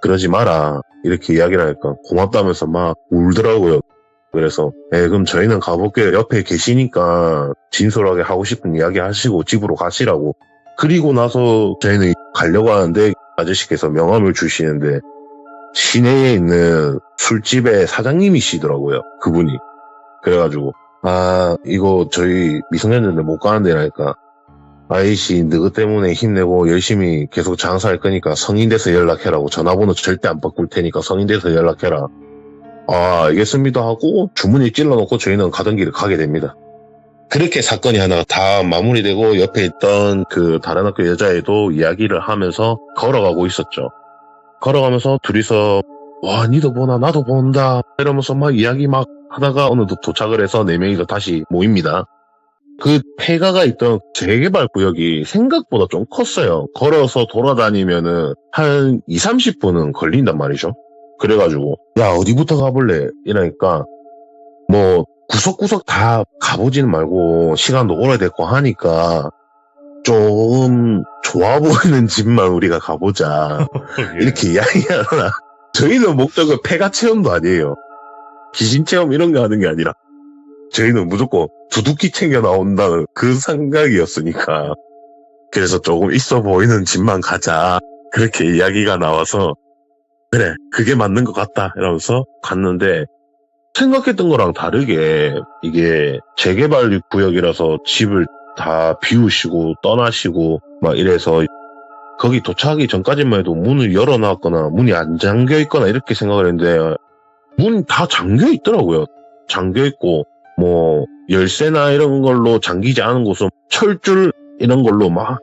Speaker 2: 그러지 마라. 이렇게 이야기를 하니까 고맙다면서 막 울더라고요. 그래서 그럼 저희는 가볼게요. 옆에 계시니까 진솔하게 하고 싶은 이야기 하시고 집으로 가시라고. 그리고 나서 저희는 가려고 하는데 아저씨께서 명함을 주시는데 시내에 있는 술집의 사장님이시더라고요. 그분이. 그래가지고 이거 저희 미성년자인데 못 가는 데라니까 아이씨 너희 때문에 힘내고 열심히 계속 장사할 거니까 성인 돼서 연락해라고. 전화번호 절대 안 바꿀 테니까 성인 돼서 연락해라. 알겠습니다 하고 주문을 찔러놓고 저희는 가던 길을 가게 됩니다. 그렇게 사건이 하나 다 마무리되고 옆에 있던 그 다른 학교 여자애도 이야기를 하면서 걸어가고 있었죠. 걸어가면서 둘이서 와 니도 보나 나도 본다 이러면서 막 이야기 막 하다가 어느덧 도착을 해서 4명이서 다시 모입니다. 그 폐가가 있던 재개발 구역이 생각보다 좀 컸어요. 걸어서 돌아다니면은 한 20-30분은 걸린단 말이죠. 그래가지고 야 어디부터 가볼래? 이러니까 뭐 구석구석 다 가보지는 말고 시간도 오래됐고 하니까 좀 좋아 보이는 집만 우리가 가보자. 이렇게 이야기하나. 저희는 목적은 폐가 체험도 아니에요. 귀신 체험 이런 거 하는 게 아니라 저희는 무조건 두둑히 챙겨 나온다는 그 생각이었으니까. 그래서 조금 있어 보이는 집만 가자. 그렇게 이야기가 나와서 그래 그게 맞는 것 같다 이러면서 갔는데 생각했던 거랑 다르게 이게 재개발 구역이라서 집을 다 비우시고 떠나시고 막 이래서 거기 도착하기 전까지만 해도 문을 열어놨거나 문이 안 잠겨 있거나 이렇게 생각을 했는데 문이 다 잠겨 있더라고요. 잠겨있고, 뭐, 열쇠나 이런 걸로 잠기지 않은 곳은 철줄 이런 걸로 막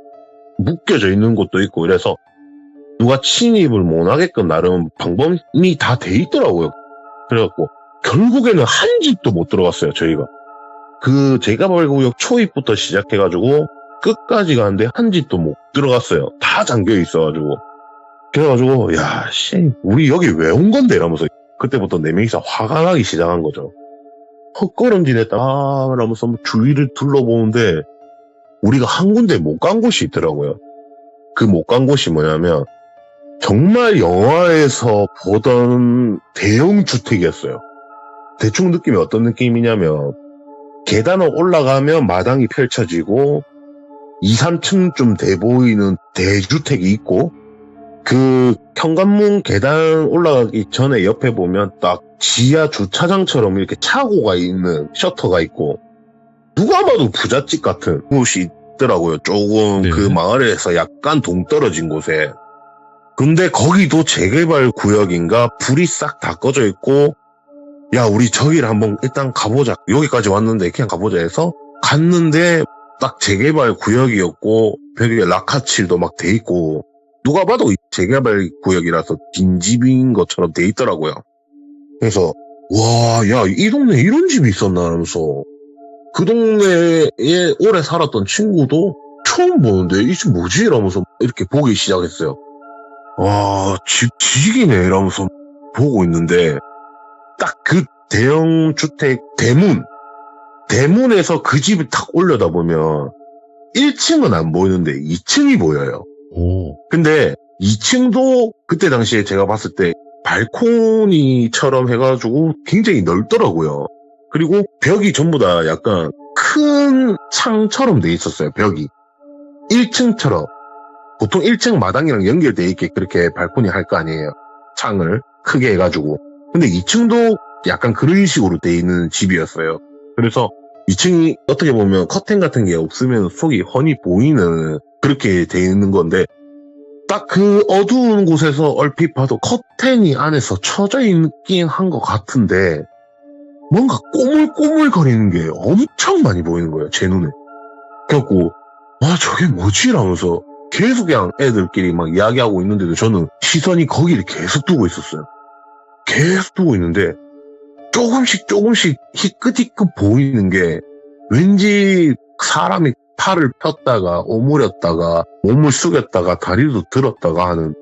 Speaker 2: 묶여져 있는 곳도 있고, 이래서 누가 침입을 못 하게끔 나름 방법이 다 돼 있더라고요. 그래갖고, 결국에는 한 집도 못 들어갔어요, 저희가. 그 제가발구역 초입부터 시작해가지고, 끝까지 가는데 한 집도 못 들어갔어요. 다 잠겨 있어가지고. 그래가지고, 야, 씨, 우리 여기 왜 온 건데? 이러면서, 그때부터 네 명이서 화가 나기 시작한 거죠. 헛걸음질했다, 이러면서 주위를 둘러보는데, 우리가 한 군데 못 간 곳이 있더라고요. 그 못 간 곳이 뭐냐면, 정말 영화에서 보던 대형 주택이었어요. 대충 느낌이 어떤 느낌이냐면, 계단을 올라가면 마당이 펼쳐지고, 2, 3층쯤 돼 보이는 대주택이 있고, 그 현관문 계단 올라가기 전에 옆에 보면 딱 지하 주차장처럼 이렇게 차고가 있는 셔터가 있고, 누가 봐도 부잣집 같은 곳이 있더라고요. 조금
Speaker 1: 네.
Speaker 2: 그 마을에서 약간 동떨어진 곳에. 근데 거기도 재개발 구역인가 불이 싹 다 꺼져 있고, 야, 우리 저기를 한번 일단 가보자. 여기까지 왔는데 그냥 가보자 해서 갔는데 딱 재개발 구역이었고, 벽에 라카칠도 막 돼 있고, 누가 봐도 재개발 구역이라서 빈집인 것처럼 돼 있더라고요. 그래서 와, 야, 이 동네에 이런 집이 있었나 하면서, 그 동네에 오래 살았던 친구도 처음 보는데 이 집 뭐지? 이러면서 이렇게 보기 시작했어요. 와, 집이네 이러면서 보고 있는데, 딱 그 대형 주택 대문에서 그 집을 탁 올려다보면 1층은 안 보이는데 2층이 보여요.
Speaker 1: 오.
Speaker 2: 근데 2층도 그때 당시에 제가 봤을 때 발코니처럼 해가지고 굉장히 넓더라고요. 그리고 벽이 전부 다 약간 큰 창처럼 돼 있었어요, 벽이. 1층처럼. 보통 1층 마당이랑 연결돼 있게 그렇게 발코니 할 거 아니에요. 창을 크게 해가지고. 근데 2층도 약간 그런 식으로 돼 있는 집이었어요. 그래서 2층이 어떻게 보면 커튼 같은 게 없으면 속이 훤히 보이는 그렇게 돼 있는 건데, 딱 그 어두운 곳에서 얼핏 봐도 커튼이 안에서 쳐져 있긴 한 것 같은데, 뭔가 꼬물꼬물거리는 게 엄청 많이 보이는 거예요, 제 눈에. 그래갖고, 아, 저게 뭐지? 이러면서 계속 그냥 애들끼리 막 이야기하고 있는데도 저는 시선이 거기를 계속 두고 있었어요. 계속 두고 있는데, 조금씩 희끗희끗 보이는 게, 왠지 사람이 팔을 폈다가 오므렸다가 몸을 숙였다가 다리도 들었다가 하는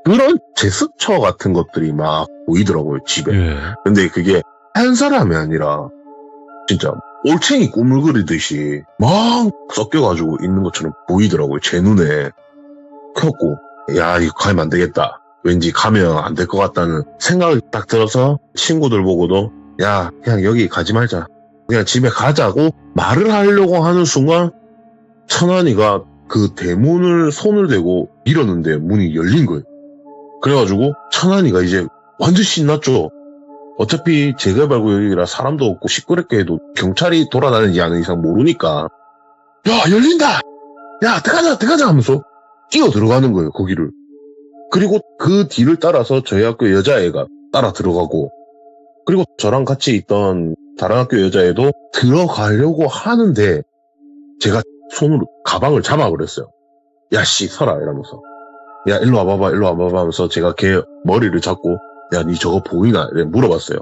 Speaker 2: 그런 제스처 같은 것들이 막 보이더라고요, 집에.
Speaker 1: 예.
Speaker 2: 근데 그게 한 사람이 아니라 진짜 올챙이 꾸물거리듯이 막 섞여가지고 있는 것처럼 보이더라고요, 제 눈에. 그래갖고 야, 이거 가면 안 되겠다, 왠지 가면 안 될 것 같다는 생각이 딱 들어서 친구들 보고도 야, 그냥 여기 가지 말자, 그냥 집에 가자고 말을 하려고 하는 순간 천안이가 그 대문을 손을 대고 밀었는데 문이 열린 거예요. 그래가지고 천안이가 이제 완전 신났죠. 어차피 재개발구역이라 사람도 없고 시끄럽게 해도 경찰이 돌아다니지 않은 이상 모르니까, 야, 열린다! 야, 들어가자 하면서 뛰어 들어가는 거예요, 거기를. 그리고 그 뒤를 따라서 저희 학교 여자애가 따라 들어가고, 그리고 저랑 같이 있던 다른 학교 여자애도 들어가려고 하는데 제가 손으로 가방을 잡아버렸어요. 야, 씨, 서라 이러면서. 야, 일로 와봐봐 하면서 제가 걔 머리를 잡고, 야, 니 저거 보이나? 이래 물어봤어요.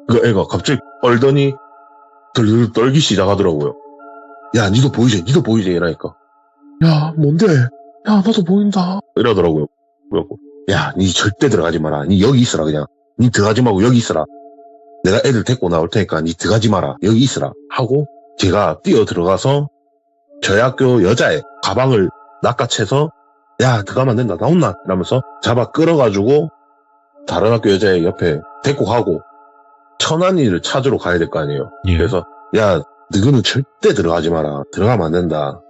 Speaker 2: 그 애가 갑자기 얼더니 덜덜 떨기 시작하더라고요. 야, 니도 보이지 이러니까. 야, 뭔데? 야, 나도 보인다 이러더라고요. 그래갖고, 야, 니 절대 들어가지 마라. 니 여기 있으라. 그냥 니 들어가지 말고 여기 있으라. 내가 애들 데리고 나올 테니까 니 들어가지 마라. 여기 있으라 하고 제가 뛰어 들어가서 저희 학교 여자애 가방을 낚아채서, 야, 들어가면 안 된다, 나온나 이러면서 잡아 끌어가지고 다른 학교 여자애 옆에 데리고 가고 천안이를 찾으러 가야 될 거 아니에요.
Speaker 1: 예.
Speaker 2: 그래서 야, 너는 절대 들어가지 마라. 들어가면 안 된다.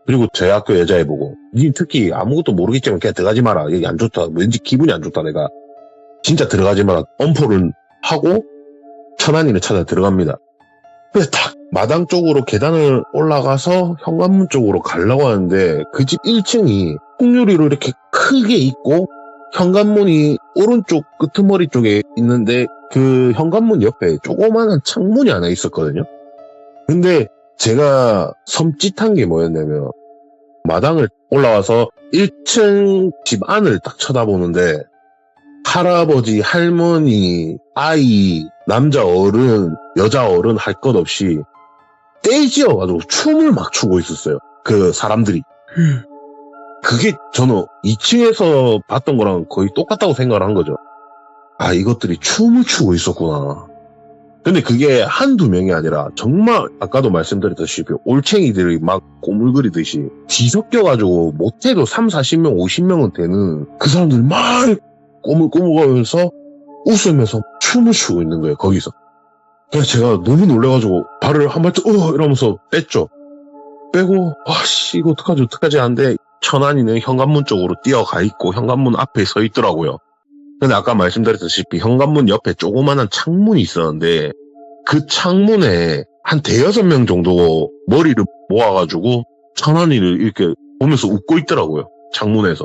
Speaker 2: 그리고 저희 학교 여자애 보고, 니 특히 아무것도 모르겠지만 그냥 들어가지 마라. 여기 안 좋다. 왠지 기분이 안 좋다. 내가 진짜 들어가지 마라. 엄포를 하고 천안이를 찾아 들어갑니다. 근데 딱 마당 쪽으로 계단을 올라가서 현관문 쪽으로 가려고 하는데 그 집 1층이 통유리로 이렇게 크게 있고 현관문이 오른쪽 끄트머리 쪽에 있는데 그 현관문 옆에 조그마한 창문이 하나 있었거든요. 근데 제가 섬찟한 게 뭐였냐면 마당을 올라와서 1층 집 안을 딱 쳐다보는데 할아버지, 할머니, 아이, 남자 어른, 여자 어른 할 것 없이 떼지어가지고 춤을 막 추고 있었어요. 그 사람들이. 그게 저는 2층에서 봤던 거랑 거의 똑같다고 생각을 한 거죠. 아, 이것들이 춤을 추고 있었구나. 근데 그게 한두 명이 아니라 정말 아까도 말씀드렸다시피 올챙이들이 막 꼬물거리듯이 뒤섞여가지고 못해도 3, 40명, 50명은 되는 그 사람들이 막 꼬물꼬물거리면서 웃으면서 춤을 추고 있는 거예요, 거기서. 그래서 제가 너무 놀래가지고 발을 한 발짝 이러면서 뺐죠. 빼고 아씨 이거 어떡하지 하는데 천안이는 현관문 쪽으로 뛰어가 있고 현관문 앞에 서 있더라고요. 근데 아까 말씀드렸다시피 현관문 옆에 조그마한 창문이 있었는데 그 창문에 한 대여섯 명 정도 머리를 모아가지고 천안이를 이렇게 보면서 웃고 있더라고요. 창문에서.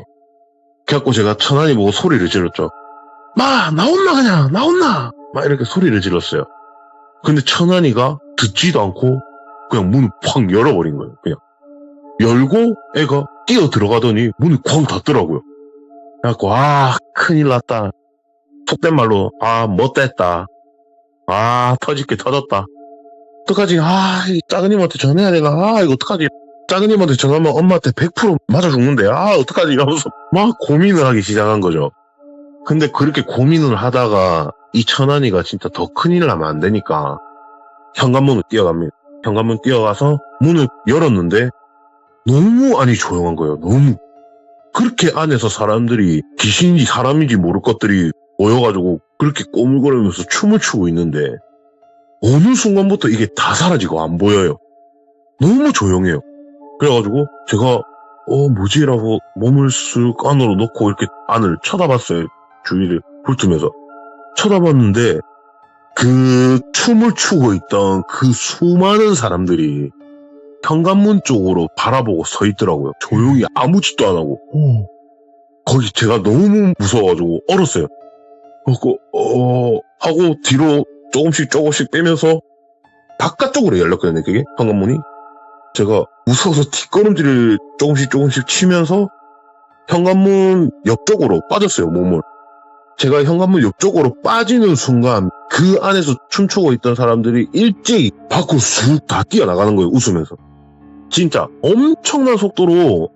Speaker 2: 그래갖고 제가 천안이 보고 소리를 질렀죠. 마 나온나 그냥 나온나 막 이렇게 소리를 질렀어요. 근데 천안이가 듣지도 않고 그냥 문을 확 열어버린 거예요. 그냥 열고 애가 뛰어 들어가더니 문이 쾅 닫더라고요. 그래갖고 아 큰일 났다. 속된 말로 아 못됐다. 아 터질게 터졌다. 어떡하지? 아 이 작은님한테 전해야 되나? 아 이거 어떡하지? 작은님한테 전화하면 엄마한테 100% 맞아 죽는데 아 어떡하지? 이러면서 막 고민을 하기 시작한 거죠. 근데 그렇게 고민을 하다가 이 천안이가 진짜 더 큰일 나면 안 되니까 현관문을 뛰어갑니다. 현관문 뛰어가서 문을 열었는데 너무 안이 조용한 거예요. 너무. 그렇게 안에서 사람들이 귀신인지 사람인지 모를 것들이 모여가지고 그렇게 꼬물거리면서 춤을 추고 있는데 어느 순간부터 이게 다 사라지고 안 보여요. 너무 조용해요. 그래가지고 제가 뭐지? 라고 몸을 쓱 안으로 놓고 이렇게 안을 쳐다봤어요. 주위를 훑으면서. 쳐다봤는데 그 춤을 추고 있던 그 수많은 사람들이 현관문 쪽으로 바라보고 서 있더라고요. 조용히 아무 짓도 안 하고. 거기 제가 너무 무서워가지고 얼었어요. 하고 뒤로 조금씩 빼면서 바깥쪽으로 열렸거든요. 그게 현관문이. 제가 무서워서 뒷걸음질을 조금씩 치면서 현관문 옆쪽으로 빠졌어요. 몸을. 제가 현관문 옆쪽으로 빠지는 순간 그 안에서 춤추고 있던 사람들이 일제히 밖으로 쑥 다 뛰어나가는 거예요. 웃으면서. 진짜 엄청난 속도로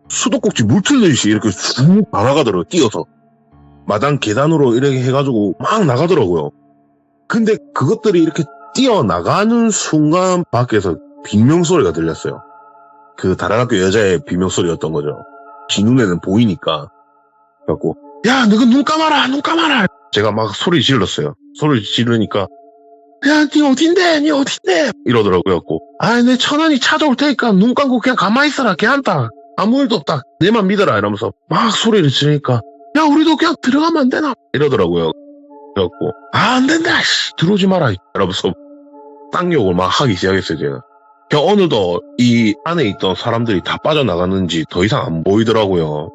Speaker 2: 수도꼭지 물 틀듯이 이렇게 쑥 나가더라고요. 뛰어서. 마당 계단으로 이렇게 해가지고 막 나가더라고요. 근데 그것들이 이렇게 뛰어나가는 순간 밖에서 비명소리가 들렸어요. 그 다른 학교 여자의 비명소리였던 거죠. 지 눈에는 보이니까. 그래갖고 야 너가 눈 감아라 눈 감아라. 제가 막 소리 질렀어요. 소리 지르니까 야 니 어딘데 이러더라고요. 그래갖고 아 내 천안이 찾아올 테니까 눈 감고 그냥 가만히 있어라. 걔한테 아무 일도 없다. 내만 믿어라 이러면서 막 소리를 지르니까 야 우리도 그냥 들어가면 안 되나 이러더라고요. 그래갖고 아 안 된다 씨, 들어오지 마라 이러면서 땅욕을 막 하기 시작했어요. 제가 그냥 어느덧 이 안에 있던 사람들이 다 빠져나갔는지 더 이상 안 보이더라고요.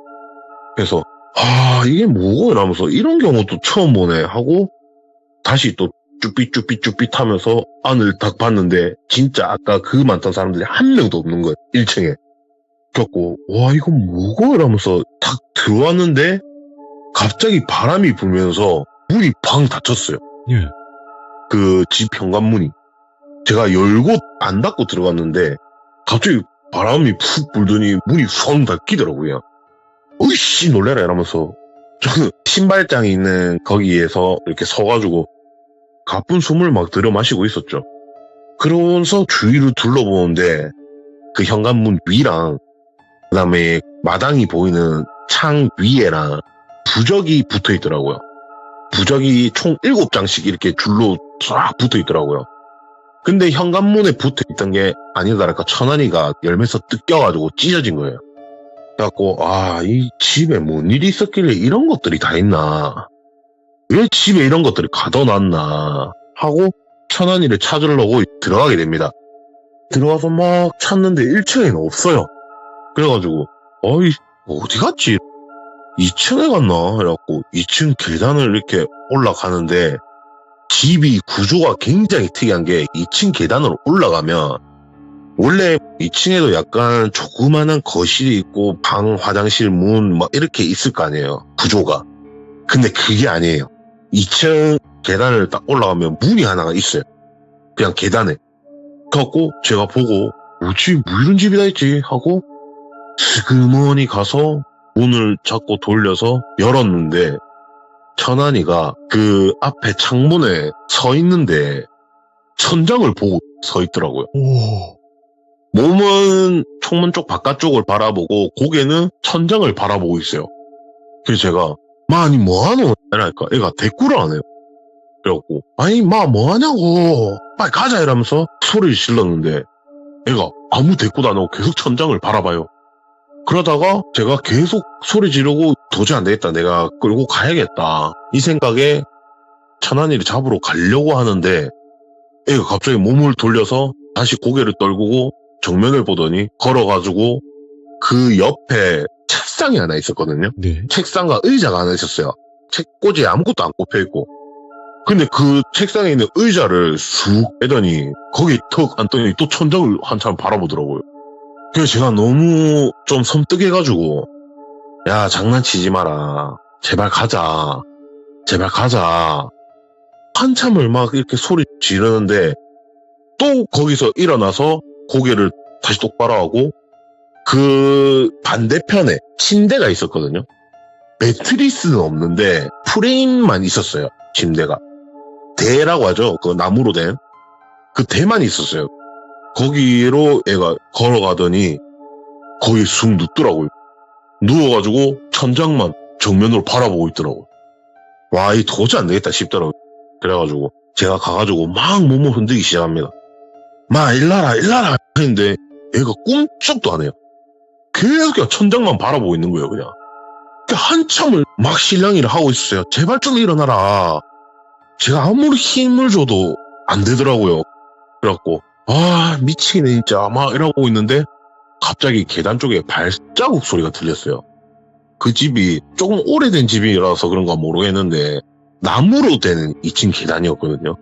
Speaker 2: 그래서 아 이게 뭐고 이러면서 이런 경우도 처음 보네 하고 다시 또 쭈삣 하면서 안을 딱 봤는데 진짜 아까 그 많던 사람들이 한 명도 없는 거예요. 1층에. 그래갖고 와 이건 뭐고 이러면서 탁 들어왔는데 갑자기 바람이 불면서 문이 팡 닫혔어요.
Speaker 1: 예.
Speaker 2: 그 집 현관문이. 제가 열고 안 닫고 들어갔는데 갑자기 바람이 푹 불더니 문이 훅 닫히더라고요. 으이씨 놀래라 이러면서 저는 신발장이 있는 거기에서 이렇게 서가지고 가쁜 숨을 막 들여 마시고 있었죠. 그러면서 주위를 둘러보는데 그 현관문 위랑 그다음에 마당이 보이는 창 위에랑 부적이 붙어 있더라고요. 부적이 총 7장씩 이렇게 줄로 쫙 붙어 있더라고요. 근데 현관문에 붙어 있던 게 아니다 다를까 천안이가 열면서 뜯겨가지고 찢어진 거예요. 그래갖고 아 이 집에 뭔 일이 있었길래 이런 것들이 다 있나, 왜 집에 이런 것들이 가둬놨나 하고 천안이를 찾으려고 들어가게 됩니다. 들어가서 막 찾는데 1층에는 없어요. 그래가지고 어이 어디 갔지? 2층에 갔나? 해갖고 2층 계단을 이렇게 올라가는데 집이 구조가 굉장히 특이한 게 2층 계단으로 올라가면 원래 2층에도 약간 조그마한 거실이 있고 방, 화장실, 문 막 이렇게 있을 거 아니에요. 구조가. 근데 그게 아니에요. 2층 계단을 딱 올라가면 문이 하나가 있어요. 그냥 계단에. 그래갖고 제가 보고 뭐지 뭐 이런 집이 다 있지 하고 스그머니 가서 문을 자꾸 돌려서 열었는데 천안이가 그 앞에 창문에 서 있는데 천장을 보고 서 있더라고요. 몸은 총문 쪽 바깥쪽을 바라보고 고개는 천장을 바라보고 있어요. 그래서 제가 아니 뭐하노? 이러니까 애가 대꾸를 안 해요. 그래갖고 아니 뭐하냐고 빨리 가자 이러면서 소리를 질렀는데 애가 아무 대꾸도 안 하고 계속 천장을 바라봐요. 그러다가 제가 계속 소리 지르고 도저히 안 되겠다. 내가 끌고 가야겠다. 이 생각에 천안이를 잡으러 가려고 하는데 애가 갑자기 몸을 돌려서 다시 고개를 떨구고 정면을 보더니 걸어가지고 그 옆에 책상이 하나 있었거든요.
Speaker 1: 네.
Speaker 2: 책상과 의자가 하나 있었어요. 책꽂이에 아무것도 안 꼽혀있고. 근데 그 책상에 있는 의자를 쑥 빼더니 거기 턱 앉더니 또 천장을 한참 바라보더라고요. 그래서 제가 너무 좀 섬뜩해가지고 야 장난치지 마라. 제발 가자. 제발 가자. 한참을 막 이렇게 소리 지르는데 또 거기서 일어나서 고개를 다시 똑바로 하고 그 반대편에 침대가 있었거든요. 매트리스는 없는데 프레임만 있었어요. 침대가. 대라고 하죠. 그 나무로 된. 그 대만 있었어요. 거기로 애가 걸어가더니 거기 쑥 눕더라고요. 누워가지고 천장만 정면으로 바라보고 있더라고요. 와, 이 도저히 안 되겠다 싶더라고요. 그래가지고 제가 가가지고 막 몸을 흔들기 시작합니다. 일나라 했는데 애가 꿈쩍도 안 해요. 계속 그냥 천장만 바라보고 있는 거예요, 그냥. 한참을 막 실랑이를 하고 있었어요. 제발 좀 일어나라. 제가 아무리 힘을 줘도 안 되더라고요. 그래갖고 미치겠네 진짜 막 이러고 있는데 갑자기 계단 쪽에 발자국 소리가 들렸어요. 그 집이 조금 오래된 집이라서 그런가 모르겠는데 나무로 된 2층 계단이었거든요.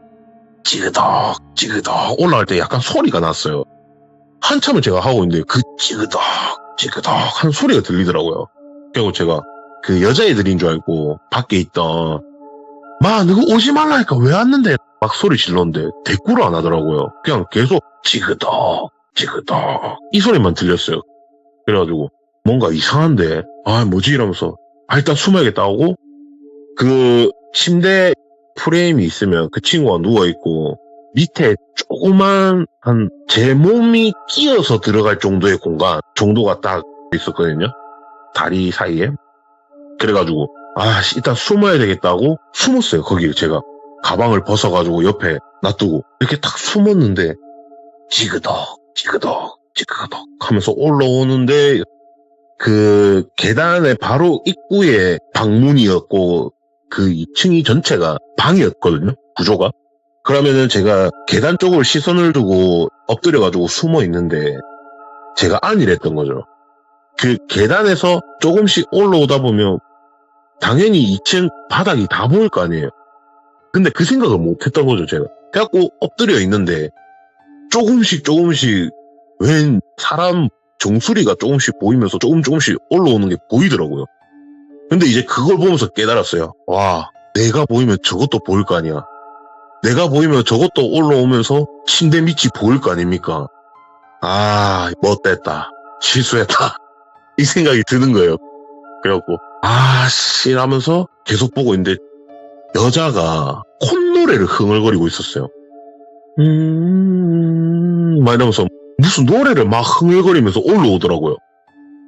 Speaker 2: 찌그덕 찌그덕 올라갈 때 약간 소리가 났어요. 한참을 제가 하고 있는데 그 찌그덕 찌그덕 하는 소리가 들리더라고요. 그리고 제가 그 여자애들인 줄 알고 밖에 있던 너가 오지 말라니까 왜 왔는데 막 소리 질렀는데 대꾸를 안 하더라고요. 그냥 계속 찌그덕 찌그덕 이 소리만 들렸어요. 그래가지고 뭔가 이상한데 뭐지 이러면서 일단 숨어야겠다 하고 그 침대 프레임이 있으면 그 친구가 누워있고 밑에 조그만 한 제 몸이 끼어서 들어갈 정도의 공간 정도가 딱 있었거든요. 다리 사이에. 그래가지고 일단 숨어야 되겠다고 숨었어요. 거기를 제가 가방을 벗어가지고 옆에 놔두고 이렇게 딱 숨었는데 찌그덕 찌그덕 찌그덕 하면서 올라오는데 그 계단의 바로 입구에 방문이었고 그 2층이 전체가 방이었거든요. 구조가. 그러면은 제가 계단 쪽으로 시선을 두고 엎드려가지고 숨어 있는데 제가 안일했던 거죠. 그 계단에서 조금씩 올라오다 보면 당연히 2층 바닥이 다 보일 거 아니에요. 근데 그 생각을 못 했던 거죠, 제가. 그래갖고 엎드려 있는데 조금씩 웬 사람 종소리가 조금씩 보이면서 조금씩 올라오는 게 보이더라고요. 근데 이제 그걸 보면서 깨달았어요. 와, 내가 보이면 저것도 보일 거 아니야. 내가 보이면 저것도 올라오면서 침대 밑이 보일 거 아닙니까? 못됐다. 실수했다. 이 생각이 드는 거예요. 그래갖고 씨 하면서 계속 보고 있는데 여자가 콧노래를 흥얼거리고 있었어요. 막 이러면서 무슨 노래를 막 흥얼거리면서 올라오더라고요.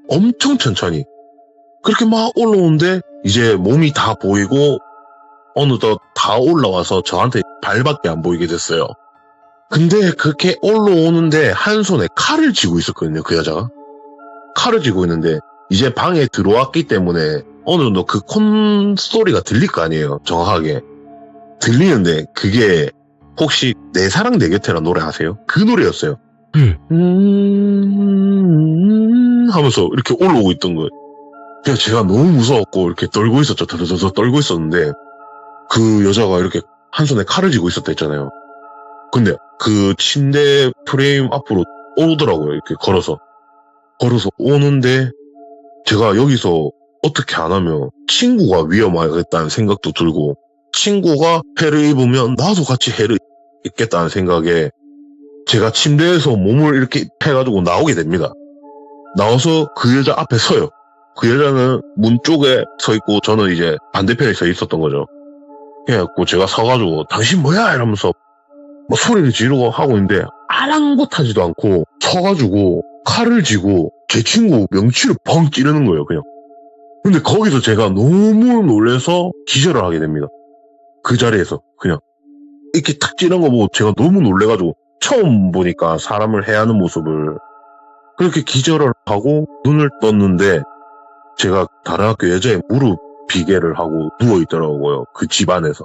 Speaker 2: 엄청 천천히. 그렇게 막 올라오는데 이제 몸이 다 보이고 어느덧 다 올라와서 저한테 발밖에 안 보이게 됐어요. 근데 그렇게 올라오는데 한 손에 칼을 쥐고 있었거든요, 그 여자가. 칼을 쥐고 있는데 이제 방에 들어왔기 때문에 어느 정도 그 콘소리가 들릴 거 아니에요, 정확하게. 들리는데 그게 혹시 내 사랑 내 곁에란 노래 아세요? 그 노래였어요. 하면서 이렇게 올라오고 있던 거예요. 그래서 제가 너무 무서웠고 이렇게 떨고 있었죠. 더더더 떨고 있었는데 그 여자가 이렇게 한 손에 칼을 쥐고 있었다 했잖아요. 근데 그 침대 프레임 앞으로 오더라고요. 이렇게 걸어서 오는데 제가 여기서 어떻게 안 하면 친구가 위험하겠다는 생각도 들고 친구가 해를 입으면 나도 같이 해를 입겠다는 생각에 제가 침대에서 몸을 이렇게 해가지고 나오게 됩니다. 나와서 그 여자 앞에 서요. 그 여자는 문 쪽에 서 있고 저는 이제 반대편에 서 있었던 거죠. 그래갖고 제가 서가지고 당신 뭐야 이러면서 뭐 소리를 지르고 하고 있는데 아랑곳하지도 않고 서가지고 칼을 쥐고 제 친구 명치를 펑 찌르는 거예요. 그냥. 근데 거기서 제가 너무 놀라서 기절을 하게 됩니다. 그 자리에서 그냥 이렇게 탁 찌른 거 보고 제가 너무 놀래가지고 처음 보니까 사람을 해하는 모습을 그렇게 기절을 하고 눈을 떴는데 제가 다른 학교 여자의 무릎 비계를 하고 누워있더라고요. 그 집 안에서.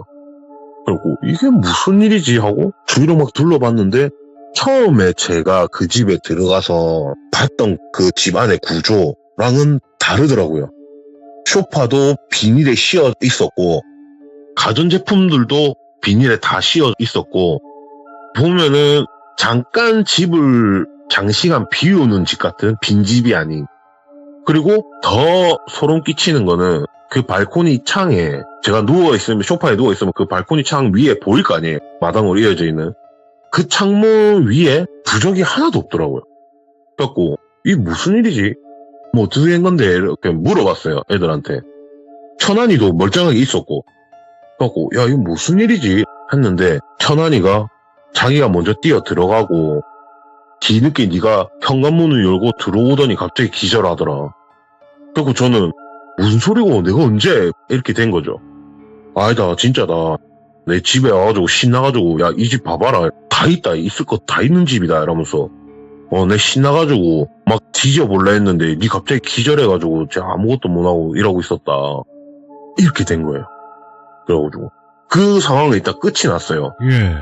Speaker 2: 그리고 이게 무슨 일이지 하고 주위로 막 둘러봤는데 처음에 제가 그 집에 들어가서 봤던 그 집 안의 구조랑은 다르더라고요. 소파도 비닐에 씌어 있었고 가전제품들도 비닐에 다 씌어 있었고 보면은 잠깐 집을 장시간 비우는 집 같은 빈집이 아닌 그리고 더 소름 끼치는 거는 그 발코니 창에 제가 누워있으면 소파에 누워있으면 그 발코니 창 위에 보일 거 아니에요. 마당으로 이어져 있는 그 창문 위에 부적이 하나도 없더라고요. 그래갖고 이게 무슨 일이지? 뭐 어떻게 된 건데 이렇게 물어봤어요. 애들한테. 천안이도 멀쩡하게 있었고 그래갖고 야 이거 무슨 일이지? 했는데 천안이가 자기가 먼저 뛰어 들어가고 뒤늦게 네가 현관문을 열고 들어오더니 갑자기 기절하더라. 그래갖고 저는 무슨 소리고 내가 언제 이렇게 된 거죠. 아니다 진짜다. 내 집에 와가지고 신나가지고 야 이 집 봐봐라 다 있다 있을 것 다 있는 집이다 이러면서 내 신나가지고 막 뒤져볼라 했는데 니 갑자기 기절해가지고 제가 아무것도 못하고 이러고 있었다 이렇게 된 거예요. 그래가지고 그 상황이 일단 끝이 났어요.
Speaker 1: 예.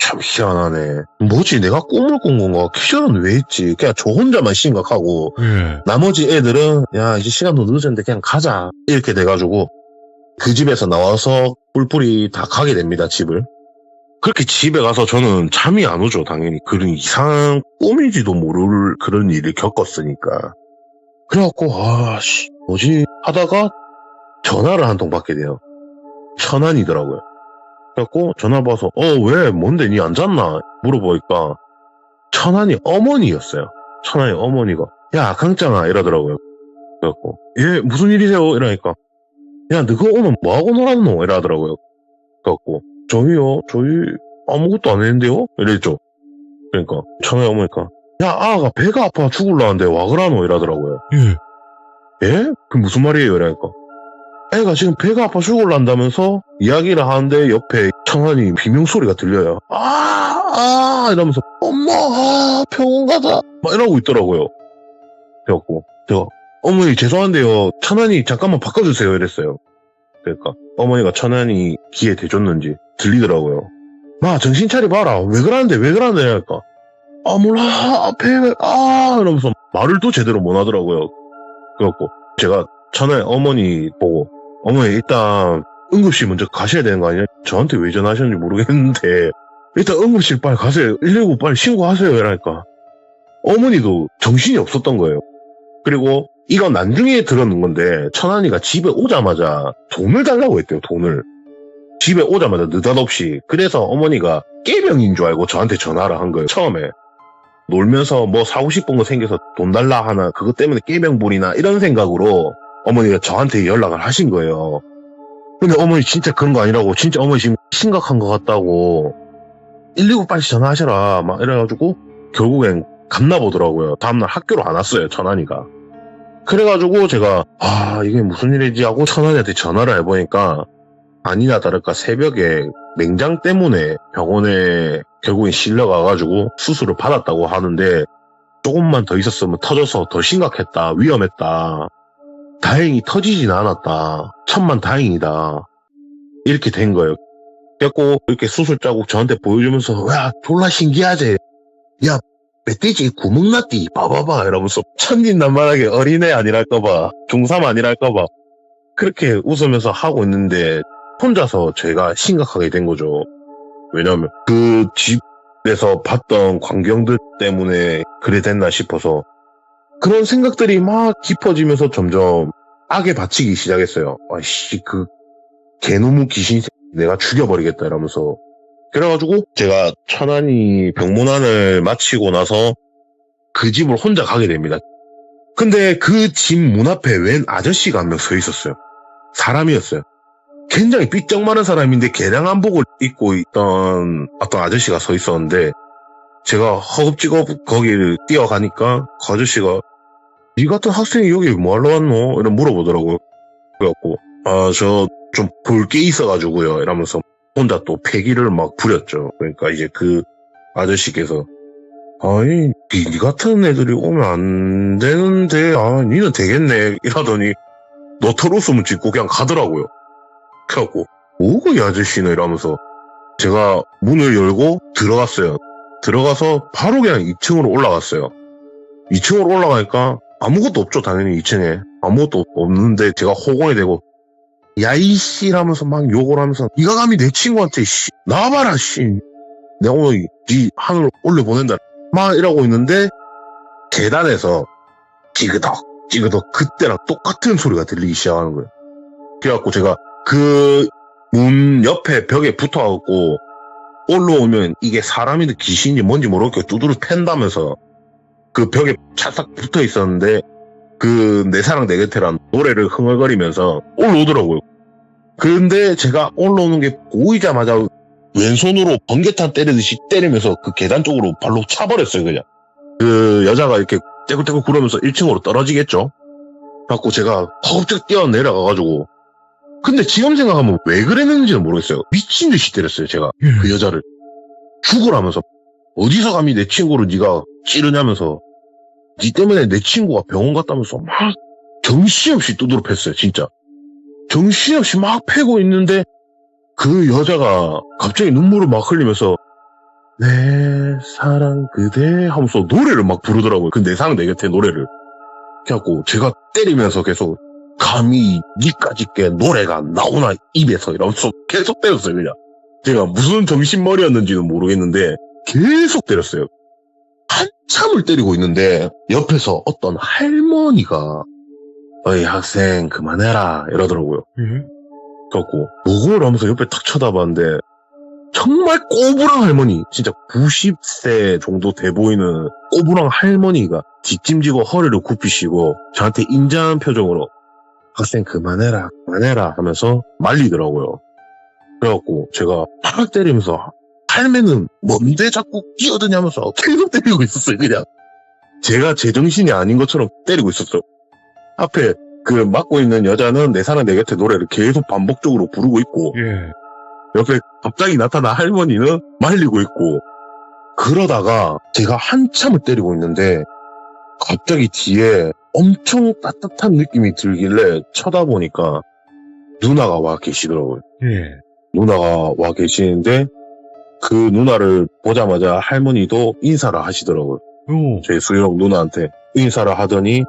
Speaker 2: 참 희한하네. 뭐지 내가 꿈을 꾼 건가? 기절은 왜 했지? 그냥 저 혼자만 심각하고
Speaker 1: 예.
Speaker 2: 나머지 애들은 야 이제 시간도 늦었는데 그냥 가자 이렇게 돼가지고 그 집에서 나와서 뿔뿔이 다 가게 됩니다. 집을. 그렇게 집에 가서 저는 잠이 안 오죠. 당연히 그런 이상한 꿈인지도 모를 그런 일을 겪었으니까. 그래갖고 아씨 뭐지 하다가 전화를 한 통 받게 돼요. 천안이더라고요. 그래갖고 전화 받아서 왜 뭔데 니 안 잤나 물어보니까 천안이 어머니였어요. 천안이 어머니가 야 강짱아 이러더라고요. 그래갖고 예 무슨 일이세요 이러니까 야 너가 오늘 뭐하고 놀았노 이러더라고요. 그래갖고 저희 아무것도 안 했는데요 이랬죠. 그러니까 천안이 어머니까 야 아가 배가 아파 죽을라는데 와 그러노 이러더라고요.
Speaker 1: 예.
Speaker 2: 예? 그게 무슨 말이에요 이러니까 애가 지금 배가 아파 죽을란다면서 이야기를 하는데 옆에 천안이 비명소리가 들려요. 이러면서 엄마 병원 가자 막 이러고 있더라고요. 그래갖고 제가 어머니 죄송한데요 천안이 잠깐만 바꿔주세요 이랬어요. 그러니까 어머니가 천안이 귀에 대줬는지 들리더라고요. 마 정신 차려봐라 왜 그러는데 이러니까 몰라 이러면서 말을 또 제대로 못 하더라고요. 그래갖고 제가 천안이 어머니 보고 어머니 일단 응급실 먼저 가셔야 되는 거 아니야? 저한테 왜 전화하셨는지 모르겠는데 일단 응급실 빨리 가세요. 119 빨리 신고하세요 이러니까 어머니도 정신이 없었던 거예요. 그리고 이건 나중에 들었는 건데 천안이가 집에 오자마자 돈을 달라고 했대요. 돈을 집에 오자마자 느닷없이. 그래서 어머니가 깨병인 줄 알고 저한테 전화를 한 거예요. 처음에 놀면서 뭐 사고 싶은 거 생겨서 돈 달라 하나 그것 때문에 깨병 부리나 이런 생각으로 어머니가 저한테 연락을 하신 거예요. 근데 어머니 진짜 그런 거 아니라고 진짜 어머니 지금 심각한 것 같다고 119 빨리 전화하셔라 막 이래가지고 결국엔 갔나 보더라고요. 다음날 학교로 안 왔어요. 천안이가. 그래가지고 제가 이게 무슨 일이지 하고 천안이한테 전화를 해보니까 아니나 다를까 새벽에 맹장 때문에 병원에 결국엔 실려가가지고 수술을 받았다고 하는데 조금만 더 있었으면 터져서 더 심각했다 위험했다 다행히 터지진 않았다 천만 다행이다 이렇게 된 거예요. 그래갖고 이렇게 수술 자국 저한테 보여주면서 야 졸라 신기하지 야 멧돼지 구멍 났디 봐봐봐 이러면서 천진난만하게 어린애 아니랄까봐 중3 아니랄까봐 그렇게 웃으면서 하고 있는데 혼자서 제가 심각하게 된 거죠. 왜냐하면 그 집에서 봤던 광경들 때문에 그래 됐나 싶어서 그런 생각들이 막 깊어지면서 점점 악에 바치기 시작했어요. 아이씨, 그 개놈의 귀신 내가 죽여버리겠다 이러면서. 그래가지고 제가 천안이 병문안을 마치고 나서 그 집을 혼자 가게 됩니다. 근데 그 집 문 앞에 웬 아저씨가 한 명 서 있었어요. 사람이었어요. 굉장히 삐쩍 마른 사람인데 개량 한복을 입고 있던 어떤 아저씨가 서 있었는데 제가 허겁지겁 거기를 뛰어가니까 그 아저씨가 니 같은 학생이 여기 뭐하러 왔노? 이런 물어보더라고요. 그래갖고 저 좀 볼 게 있어가지고요 이러면서 혼자 또 패기를 막 부렸죠. 그러니까 이제 그 아저씨께서 아니 니 같은 애들이 오면 안 되는데 니는 되겠네 이러더니 너 털었으면 짓고 그냥 가더라고요. 그래갖고 뭐고 이 아저씨는 이러면서 제가 문을 열고 들어갔어요. 들어가서 바로 그냥 2층으로 올라갔어요. 2층으로 올라가니까 아무것도 없죠. 당연히 2층에 아무것도 없는데 제가 호공이 되고 야이씨 라면서 막 욕을 하면서 니가 감히 내 친구한테 씨 나와봐라 씨 내가 오늘 니 하늘로 올려보낸다 막 이러고 있는데 계단에서 찌그덕 찌그덕 그때랑 똑같은 소리가 들리기 시작하는 거예요. 그래갖고 제가 그 문 옆에 벽에 붙어갖고 올라오면 이게 사람인지 귀신인지 뭔지 모르겠고 두드러 팬다면서 그 벽에 차싹 붙어 있었는데 그 내 사랑 내 곁에란 노래를 흥얼거리면서 올라오더라고요. 그런데 제가 올라오는 게 보이자마자 왼손으로 번개탄 때리듯이 때리면서 그 계단 쪽으로 발로 차버렸어요. 그냥 그 여자가 이렇게 떼굴떼굴 구르면서 1층으로 떨어지겠죠. 그래갖고 제가 허겁지겁 뛰어 내려가가지고 근데 지금 생각하면 왜 그랬는지는 모르겠어요. 미친 듯이 때렸어요. 제가 그 여자를 죽으라면서 어디서 감히 내 친구를 네가 찌르냐면서 니 때문에 내 친구가 병원 갔다면서 막 정신없이 두드러 팼어요. 진짜 정신없이 막 패고 있는데 그 여자가 갑자기 눈물을 막 흘리면서 내 사랑 그대 하면서 노래를 막 부르더라고요. 그 내 사랑 내 곁에 노래를. 그래갖고 제가 때리면서 계속 감히 니까짓 게 노래가 나오나 입에서 이러면서 계속 때렸어요. 그냥 제가 무슨 정신머리였는지는 모르겠는데 계속 때렸어요. 한참을 때리고 있는데 옆에서 어떤 할머니가 어이 학생 그만해라 이러더라고요. 그래갖고 뭐고? 하면서 옆에 탁 쳐다봤는데 정말 꼬부랑 할머니 진짜 90세 정도 돼 보이는 꼬부랑 할머니가 뒷짐지고 허리를 굽히시고 저한테 인자한 표정으로 학생 그만해라 하면서 말리더라고요. 그래갖고 제가 팍 때리면서 할매는 뭔데 자꾸 끼어드냐면서 계속 때리고 있었어요. 그냥 제가 제정신이 아닌 것처럼 때리고 있었어요. 앞에 그 맡고 있는 여자는 내 사랑 내 곁에 노래를 계속 반복적으로 부르고 있고 옆에 갑자기 나타난 할머니는 말리고 있고 그러다가 제가 한참을 때리고 있는데 갑자기 뒤에 엄청 따뜻한 느낌이 들길래 쳐다보니까 누나가 와 계시더라고요. 누나가 와 계시는데 그 누나를 보자마자 할머니도 인사를 하시더라고요. 제 수영 누나한테 인사를 하더니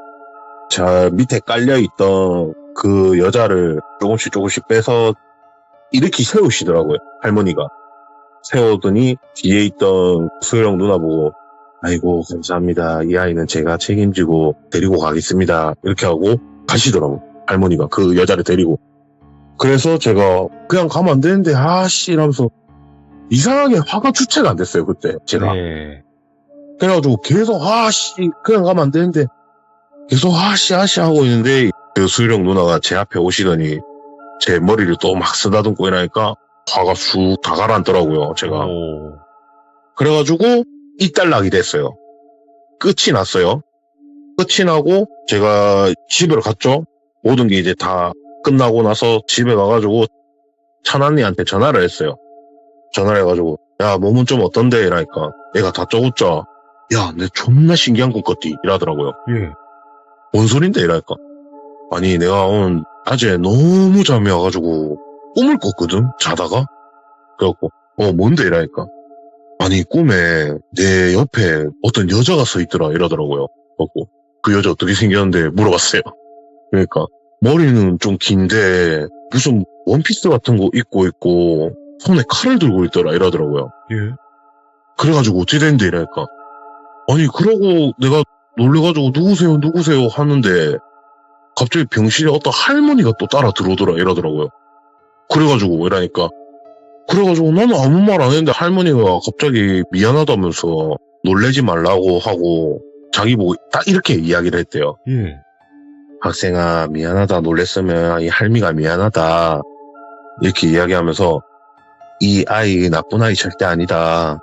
Speaker 2: 저 밑에 깔려있던 그 여자를 조금씩 빼서 이렇게 세우시더라고요. 할머니가 세우더니 뒤에 있던 수영 누나 보고 아이고 감사합니다. 이 아이는 제가 책임지고 데리고 가겠습니다. 이렇게 하고 가시더라고요. 할머니가 그 여자를 데리고. 그래서 제가 그냥 가면 안 되는데 아씨 이러면서 이상하게 화가 주체가 안 됐어요. 그때 제가. 그래가지고 계속 아씨 그냥 가면 안 되는데 계속 아씨 하고 있는데 그 수유령 누나가 제 앞에 오시더니 제 머리를 또 막 쓰다듬고 이러니까 화가 쑥 다 가라앉더라고요. 제가. 그래가지고 이달락이 됐어요. 끝이 났어요. 끝이 나고 제가 집으로 갔죠. 모든 게 이제 다 끝나고 나서 집에 가가지고 찬환이한테 전화를 했어요. 전화를 해가지고 야 몸은 좀 어떤데 이러니까 얘가 다짜고짜 야 내 존나 신기한 꿈 꿨디 이러더라고요. 뭔 소린데 이러니까 아니 내가 오늘 낮에 너무 잠이 와가지고 꿈을 꿨거든 자다가. 그래갖고 뭔데 이러니까 아니 꿈에 내 옆에 어떤 여자가 서 있더라 이러더라고요. 그래갖고 그 여자 어떻게 생겼는데 물어봤어요. 그러니까 머리는 좀 긴데 무슨 원피스 같은 거 입고 있고 손에 칼을 들고 있더라 이러더라고요.
Speaker 1: 예.
Speaker 2: 그래가지고 어떻게 됐는데 이러니까 아니 그러고 내가 놀래가지고 누구세요 하는데 갑자기 병실에 어떤 할머니가 또 따라 들어오더라 이러더라고요. 그래가지고 이러니까 그래가지고 나는 아무 말 안 했는데 할머니가 갑자기 미안하다면서 놀래지 말라고 하고 자기 보고 딱 이렇게 이야기를 했대요.
Speaker 1: 예.
Speaker 2: 학생아 미안하다 놀랬으면 이 할미가 미안하다 이렇게 이야기하면서 이 아이 나쁜 아이 절대 아니다.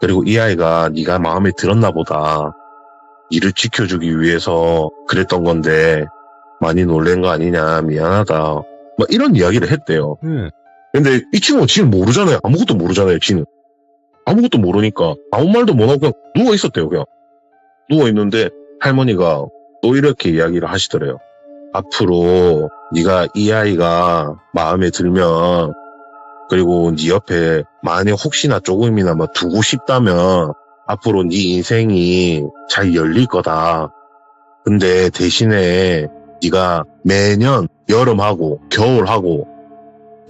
Speaker 2: 그리고 이 아이가 네가 마음에 들었나 보다. 니를 지켜주기 위해서 그랬던 건데 많이 놀란 거 아니냐 미안하다. 막 이런 이야기를 했대요.
Speaker 1: 예.
Speaker 2: 근데 이 친구는 지는 모르잖아요. 아무것도 모르잖아요. 지는 아무것도 모르니까 아무 말도 못하고 그냥 누워 있었대요. 그냥 누워 있는데 할머니가 또 이렇게 이야기를 하시더래요. 앞으로 네가 이 아이가 마음에 들면 그리고 네 옆에 만약 혹시나 조금이나마 두고 싶다면 앞으로 네 인생이 잘 열릴 거다. 근데 대신에 네가 매년 여름하고 겨울하고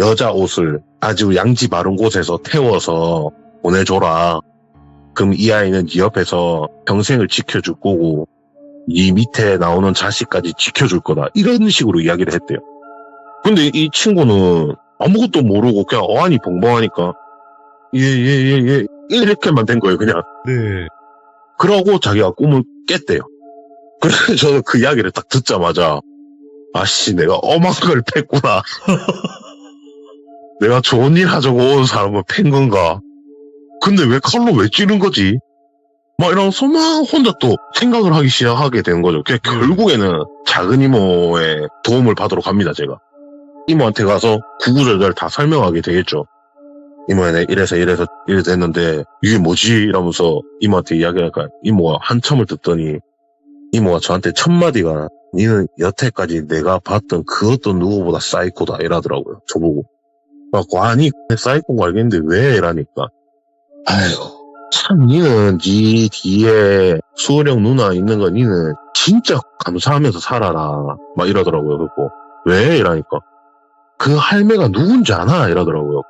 Speaker 2: 여자 옷을 아주 양지 바른 곳에서 태워서 보내줘라. 그럼 이 아이는 네 옆에서 평생을 지켜줄 거고 네 밑에 나오는 자식까지 지켜줄 거다. 이런 식으로 이야기를 했대요. 근데 이 친구는 아무것도 모르고 그냥 어안이 벙벙하니까 예 이렇게만 된 거예요. 그냥.
Speaker 1: 네.
Speaker 2: 그러고 자기가 꿈을 깼대요. 그래서 저는 그 이야기를 딱 듣자마자 아씨 내가 엄한 걸 팼구나. 내가 좋은 일 하자고 온 사람을 팬 건가? 근데 왜 칼로 왜 찌른 거지? 막 이러면서 막 혼자 또 생각을 하기 시작하게 된 거죠. 결국에는 작은 이모의 도움을 받으러 갑니다, 제가. 이모한테 가서 구구절절 다 설명하게 되겠죠. 이모야, 이래서 했는데, 이게 뭐지? 이러면서 이모한테 이야기하니까 이모가 한참을 듣더니, 이모가 저한테 첫 마디가, 니는 여태까지 내가 봤던 그 어떤 누구보다 사이코다, 이러더라고요. 저보고. 그래갖고, 아니, 사이코인 거 알겠는데 왜? 이러니까. 아휴. 참 니는 니 뒤에 수호령 누나 있는 거 니는 진짜 감사하면서 살아라 막 이러더라고요. 그래서 왜? 이러니까 그 할매가 누군지 아나? 이러더라고요.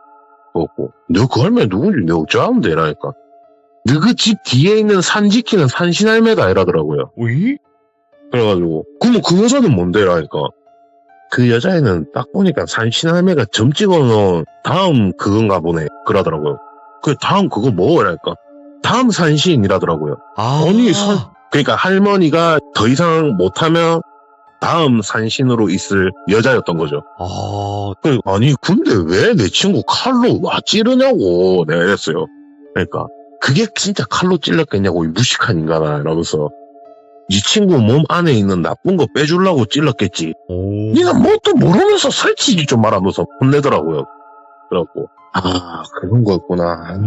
Speaker 2: 그래서 너 그 할매 누군지 내가 어찌 아는데? 이러니까 너 그 집 뒤에 있는 산 지키는 산신할매다 이러더라고요.
Speaker 1: 오이?
Speaker 2: 그래가지고 그럼 그 여자는 뭔데? 이러니까 그 여자애는 딱 보니까 산신할매가 점 찍어놓은 다음 그건가 보네 그러더라고요. 그 다음 그거 뭐? 이러니까 다음 산신이라더라고요. 아니, 그러니까 할머니가 더 이상 못하면 다음 산신으로 있을 여자였던 거죠. 아니, 근데 왜 내 친구 칼로 와 찌르냐고 내가 이랬어요. 그러니까 그게 진짜 칼로 찔렀겠냐고 이 무식한 인간아 이러면서 네 친구 몸 안에 있는 나쁜 거 빼주려고 찔렀겠지. 니가 뭣도 모르면서 설치지 좀 말하면서 혼내더라고요. 그래갖고 아 그런 거였구나.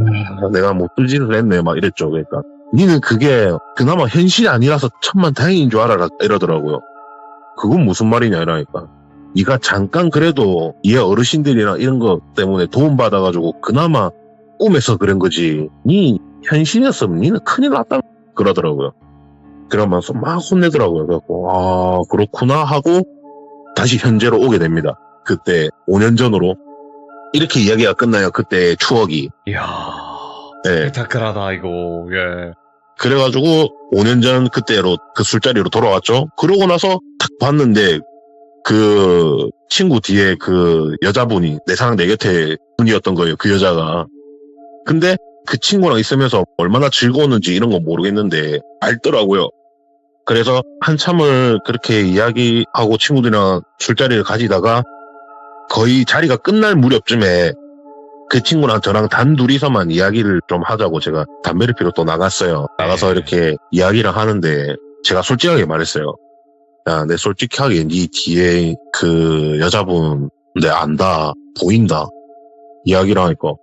Speaker 2: 내가 못 들지를 했네 막 이랬죠. 그러니까 니는 그게 그나마 현실이 아니라서 천만 다행인 줄 알아라 이러더라고요. 그건 무슨 말이냐 이러니까 니가 잠깐 그래도 얘 어르신들이랑 이런 거 때문에 도움받아가지고 그나마 꿈에서 그런 거지 니 현실이었으면 니는 큰일 났다 그러더라고요. 그러면서 막 혼내더라고요. 그래갖고 아 그렇구나 하고 다시 현재로 오게 됩니다. 그때 5년 전으로 이렇게 이야기가 끝나요. 그때 추억이.
Speaker 1: 이야,
Speaker 2: 네.
Speaker 1: 스펙타클하다 이거. 예.
Speaker 2: 그래가지고 5년 전 그때로 그 술자리로 돌아왔죠. 그러고 나서 딱 봤는데 그 친구 뒤에 그 여자분이 내 사랑 내 곁에 분이었던 거예요. 그 여자가. 근데 그 친구랑 있으면서 얼마나 즐거웠는지 이런 건 모르겠는데 알더라고요. 그래서 한참을 그렇게 이야기하고 친구들이랑 술자리를 가지다가 거의 자리가 끝날 무렵쯤에 그 친구랑 저랑 단둘이서만 이야기를 좀 하자고 제가 담배를 피러 또 나갔어요. 나가서 이렇게 이야기를 하는데 제가 솔직하게 말했어요. 야, 내 솔직하게 네 뒤에 그 여자분 내 안다, 보인다. 이야기를 하니까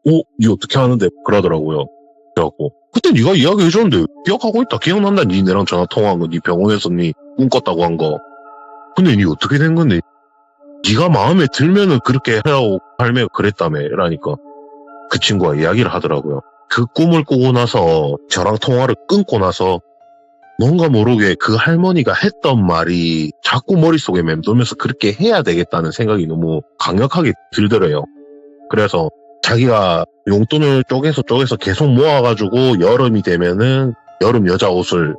Speaker 2: 니 어떻게 하는데? 그러더라고요. 그래갖고 그때 네가 이야기해줬는데 기억하고 있다. 기억난다. 니네랑 전화 통화한 거, 니 병원에서 니 꿈꿨다고 한 거. 근데 니 어떻게 된 건데? 네가 마음에 들면은 그렇게 해라고 할매가 그랬다며 라니까 그 친구가 이야기를 하더라고요. 그 꿈을 꾸고 나서 저랑 통화를 끊고 나서 뭔가 모르게 그 할머니가 했던 말이 자꾸 머릿속에 맴돌면서 그렇게 해야 되겠다는 생각이 너무 강력하게 들더래요. 그래서 자기가 용돈을 쪼개서 계속 모아가지고 여름이 되면은 여름 여자 옷을,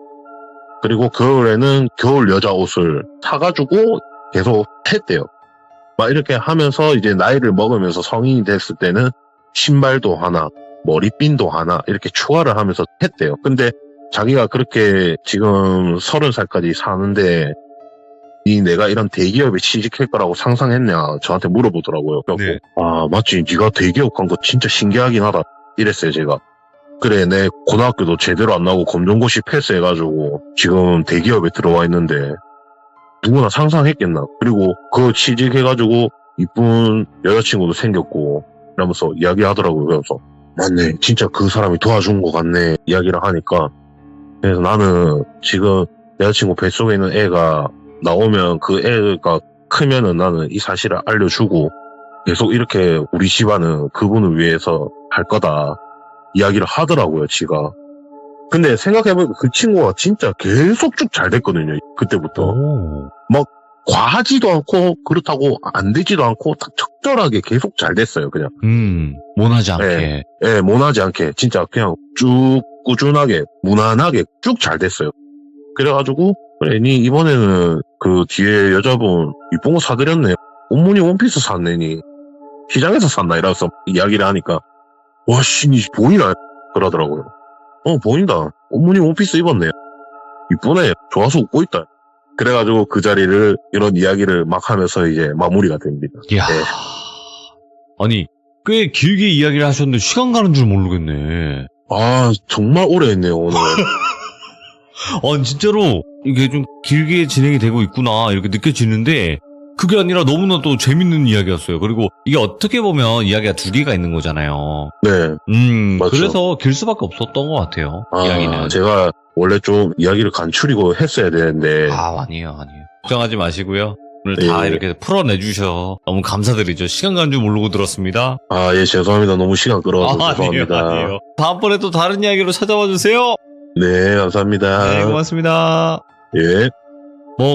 Speaker 2: 그리고 겨울에는 겨울 여자 옷을 사가지고 계속 했대요. 막 이렇게 하면서 이제 나이를 먹으면서 성인이 됐을 때는 신발도 하나, 머리핀도 하나 이렇게 추가를 하면서 했대요. 근데 자기가 그렇게 지금 30살까지 사는데 내가 이런 대기업에 취직할 거라고 상상했냐 저한테 물어보더라고요. 그래서
Speaker 1: 네.
Speaker 2: 아 맞지, 네가 대기업 간 거 진짜 신기하긴 하다 이랬어요 제가. 그래, 내 고등학교도 제대로 안 나오고 검정고시 패스해가지고 지금 대기업에 들어와 있는데 누구나 상상했겠나. 그리고 그거 취직해가지고 이쁜 여자친구도 생겼고 이러면서 이야기하더라고요. 그래서 맞네, 진짜 그 사람이 도와준 것 같네 이야기를 하니까, 그래서 나는 지금 여자친구 뱃속에 있는 애가 나오면 그 애가 크면은 나는 이 사실을 알려주고 계속 이렇게 우리 집안은 그분을 위해서 할 거다 이야기를 하더라고요, 지가. 근데 생각해보니까 그 친구가 진짜 계속 쭉 잘 됐거든요, 그때부터.
Speaker 1: 오.
Speaker 2: 과하지도 않고, 그렇다고 안 되지도 않고, 딱 적절하게 계속 잘 됐어요, 그냥.
Speaker 1: 모나지 않게.
Speaker 2: 예, 모나지 않게. 진짜 그냥 쭉 꾸준하게, 무난하게 쭉 잘 됐어요. 그래가지고, 그래, 니 이번에는 그 뒤에 여자분 이쁜 거 사드렸네. 옷무늬 원피스 샀네, 시장에서 샀나? 이래서 이야기를 하니까, 와, 씨, 니 보이나? 그러더라고요. 보인다. 옷무늬 원피스 입었네. 이쁘네. 좋아서 웃고 있다. 그래가지고 그 자리를, 이런 이야기를 막 하면서 이제 마무리가 됩니다.
Speaker 1: 이야.
Speaker 2: 네.
Speaker 1: 아니, 꽤 길게 이야기를 하셨는데 시간 가는 줄 모르겠네.
Speaker 2: 아, 정말 오래 했네요, 오늘.
Speaker 1: 진짜로 이게 좀 길게 진행이 되고 있구나 이렇게 느껴지는데 그게 아니라 너무나 또 재밌는 이야기였어요. 그리고 이게 어떻게 보면 이야기가 두 개가 있는 거잖아요.
Speaker 2: 네. 맞죠.
Speaker 1: 그래서 길 수밖에 없었던 것 같아요. 이야기는.
Speaker 2: 제가 원래 좀 이야기를 간추리고 했어야 되는데.
Speaker 1: 아니에요. 걱정하지 마시고요. 오늘 다
Speaker 2: 예.
Speaker 1: 이렇게 풀어내주셔서 너무 감사드리죠. 시간 가는 줄 모르고 들었습니다.
Speaker 2: 예, 죄송합니다. 너무 시간 끌어가서 죄송합니다.
Speaker 1: 아니에요. 다음번에 또 다른 이야기로 찾아와 주세요.
Speaker 2: 네, 감사합니다.
Speaker 1: 네, 고맙습니다.
Speaker 2: 예.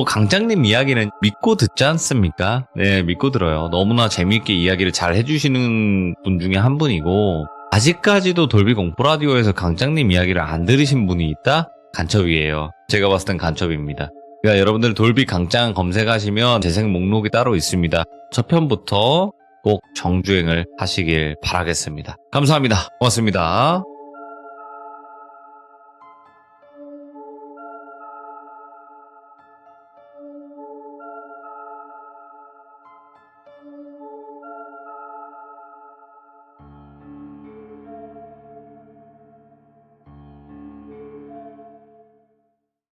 Speaker 1: 강장님 이야기는 믿고 듣지 않습니까? 네, 믿고 들어요. 너무나 재미있게 이야기를 잘 해주시는 분 중에 한 분이고, 아직까지도 돌비 공포라디오에서 강장님 이야기를 안 들으신 분이 있다? 간첩이에요. 제가 봤을 땐 간첩입니다. 그러니까 여러분들 돌비 강장 검색하시면 재생 목록이 따로 있습니다. 첫 편부터 꼭 정주행을 하시길 바라겠습니다. 감사합니다. 고맙습니다.